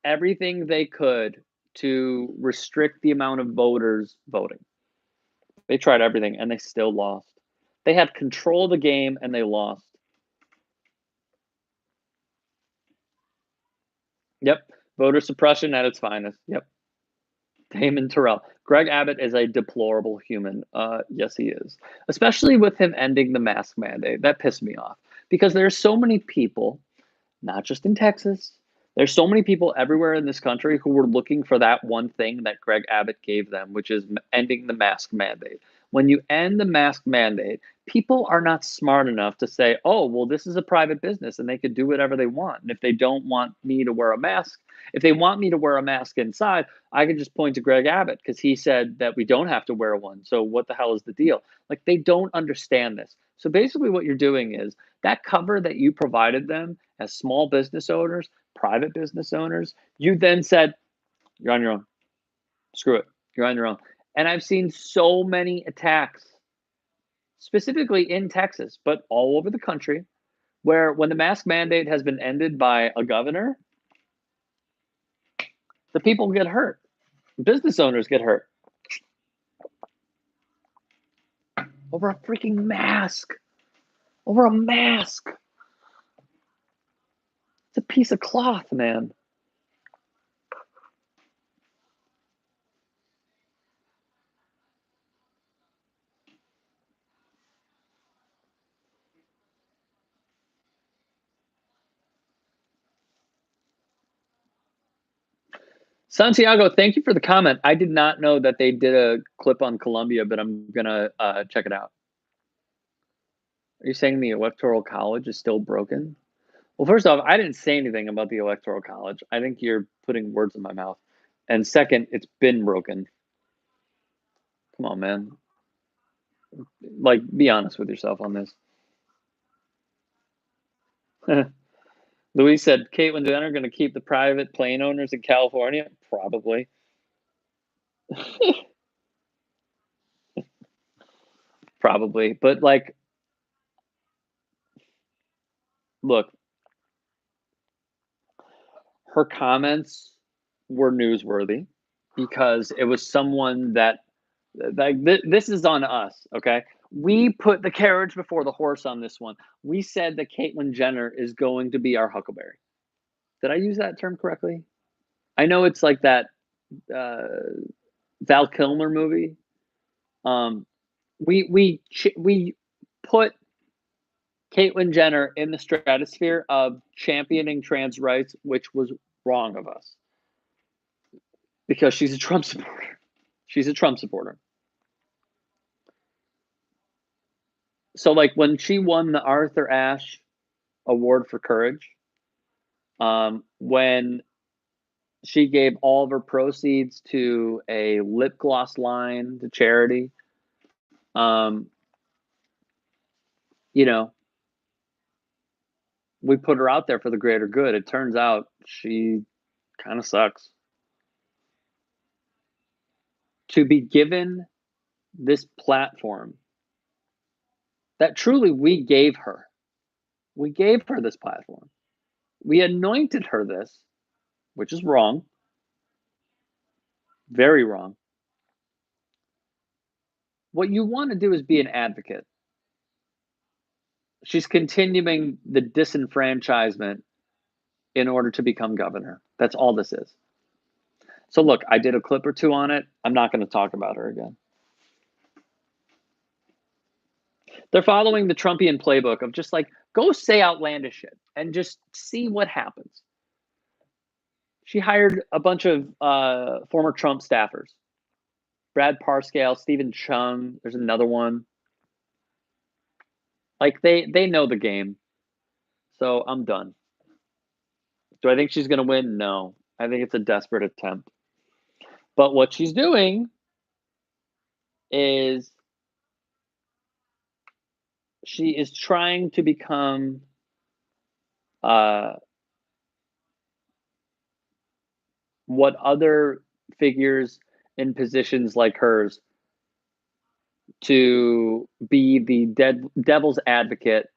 everything they could to restrict the amount of voters voting. They tried everything and they still lost. They had control of the game and they lost. Yep. Voter suppression at its finest. Yep. Damon Terrell. Greg Abbott is a deplorable human. Yes, he is. Especially with him ending the mask mandate. That pissed me off because there's so many people, not just in Texas. There's so many people everywhere in this country who were looking for that one thing that Greg Abbott gave them, which is ending the mask mandate. When you end the mask mandate, people are not smart enough to say, oh, well, this is a private business and they could do whatever they want. And if they don't want me to wear a mask, if they want me to wear a mask inside, I can just point to Greg Abbott because he said that we don't have to wear one. So what the hell is the deal? Like they don't understand this. So basically, what you're doing is that cover that you provided them as small business owners, private business owners, you then said, you're on your own. Screw it. You're on your own. And I've seen so many attacks, specifically in Texas, but all over the country, where when the mask mandate has been ended by a governor, the people get hurt. Business owners get hurt over a freaking mask. Over a mask. It's a piece of cloth, man. Santiago, thank you for the comment. I did not know that they did a clip on Colombia, but I'm gonna check it out. Are you saying the Electoral College is still broken? Well, first off, I didn't say anything about the Electoral College. I think you're putting words in my mouth. And second, it's been broken. Come on, man. Like, be honest with yourself on this. Louise said, Caitlyn Jenner going to keep the private plane owners in California? Probably. Probably. But, like, look, her comments were newsworthy because it was someone that, like, this is on us, okay? We put the carriage before the horse on this one. We said that Caitlyn Jenner is going to be our Huckleberry. Did I use that term correctly? I know it's like that uh, Val Kilmer movie. Um, we put Caitlyn Jenner in the stratosphere of championing trans rights, which was wrong of us because she's a Trump supporter. She's a Trump supporter. So, like, when she won the Arthur Ashe Award for Courage, when she gave all of her proceeds to a lip gloss line to charity, um, you know, we put her out there for the greater good. It turns out she kind of sucks. To be given this platform that truly we gave her, we gave her this platform. We anointed her this, which is wrong, very wrong. What you want to do is be an advocate. She's continuing the disenfranchisement in order to become governor. That's all this is. So, look, I did a clip or two on it. I'm not going to talk about her again. They're following the Trumpian playbook of just like, go say outlandish shit and just see what happens. She hired a bunch of former Trump staffers. Brad Parscale, Stephen Chung, there's another one. Like, they know the game. So I'm done. Do I think she's going to win? No. I think it's a desperate attempt. But what she's doing is she is trying to become what other figures in positions like hers to be the devil's advocate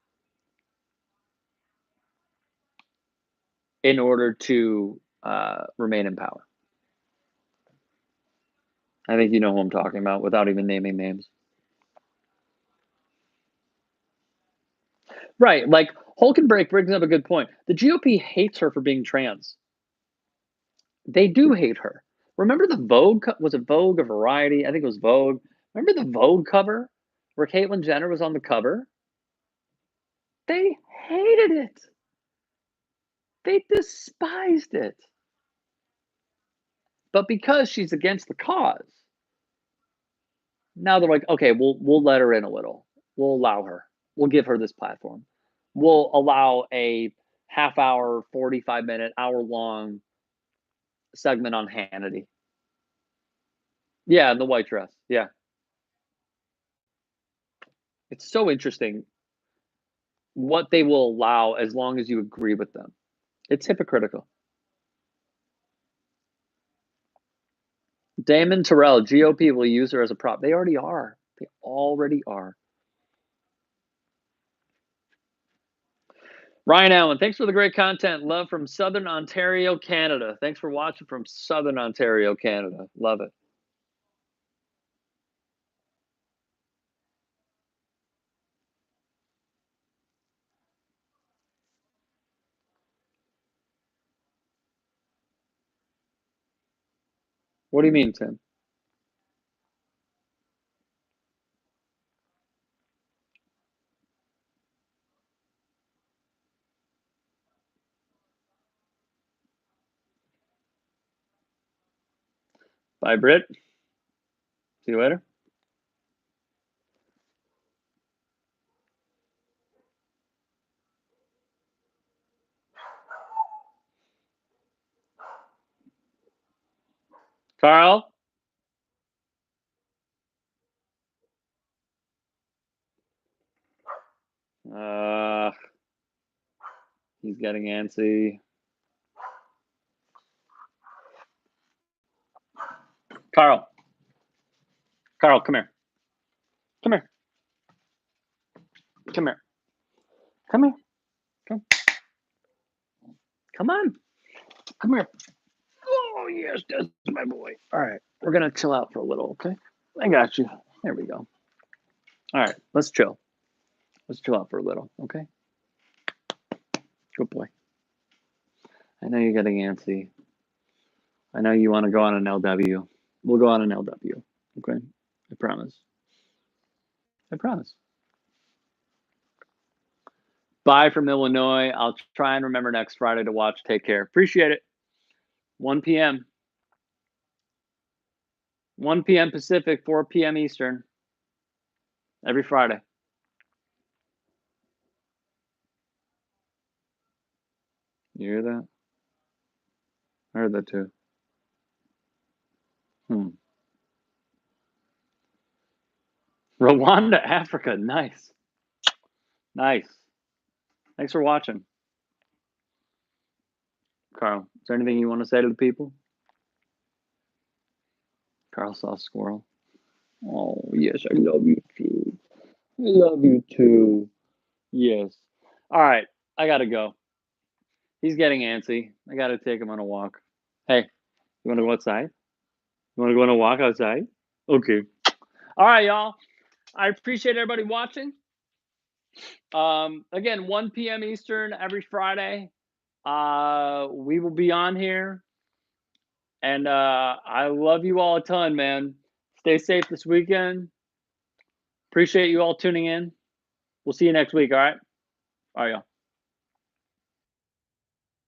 in order to remain in power. I think you know who I'm talking about without even naming names. Right. Like, Hulkenberg brings up a good point. The GOP hates her for being trans. They do hate her. Remember the Vogue? Was it Vogue or Variety? I think it was Vogue. Remember the Vogue cover where Caitlyn Jenner was on the cover? They hated it. They despised it. But because she's against the cause, now they're like, okay, we'll let her in a little. We'll allow her. We'll give her this platform. We'll allow a half hour, 45-minute, hour long segment on Hannity. Yeah, the white dress. Yeah. It's so interesting what they will allow as long as you agree with them. It's hypocritical. Damon Terrell, GOP will use her as a prop. They already are. They already are. Ryan Allen, thanks for the great content. Love from Southern Ontario, Canada. Thanks for watching from Southern Ontario, Canada. Love it. What do you mean, Tim? Bye, Britt. See you later. Carl? Uh, He's getting antsy. Carl, come here. Come here. Come here. Come here. Come. Come on. Come here. Oh, yes, that's my boy. All right. We're going to chill out for a little, okay? I got you. There we go. All right. Let's chill. Let's chill out for a little, okay? Good boy. I know you're getting antsy. I know you want to go on an LW. We'll go on an LW, okay? I promise. I promise. Bye from Illinois. I'll try and remember next Friday to watch. Take care. Appreciate it. 1 p.m. 1 p.m. Pacific, 4 p.m. Eastern. Every Friday. You hear that? I heard that too. Rwanda, Africa. Nice. Nice. Thanks for watching. Carl, is there anything you want to say to the people? Carl saw a squirrel. Oh, yes, I love you too. I love you too. Yes. All right, I gotta go. He's getting antsy. I gotta take him on a walk. Hey, you want to go outside? You want to go on a walk outside? Okay. All right, y'all. I appreciate everybody watching. Again, 1 p.m. Eastern every Friday. We will be on here. And I love you all a ton, man. Stay safe this weekend. Appreciate you all tuning in. We'll see you next week, all right? All right, y'all.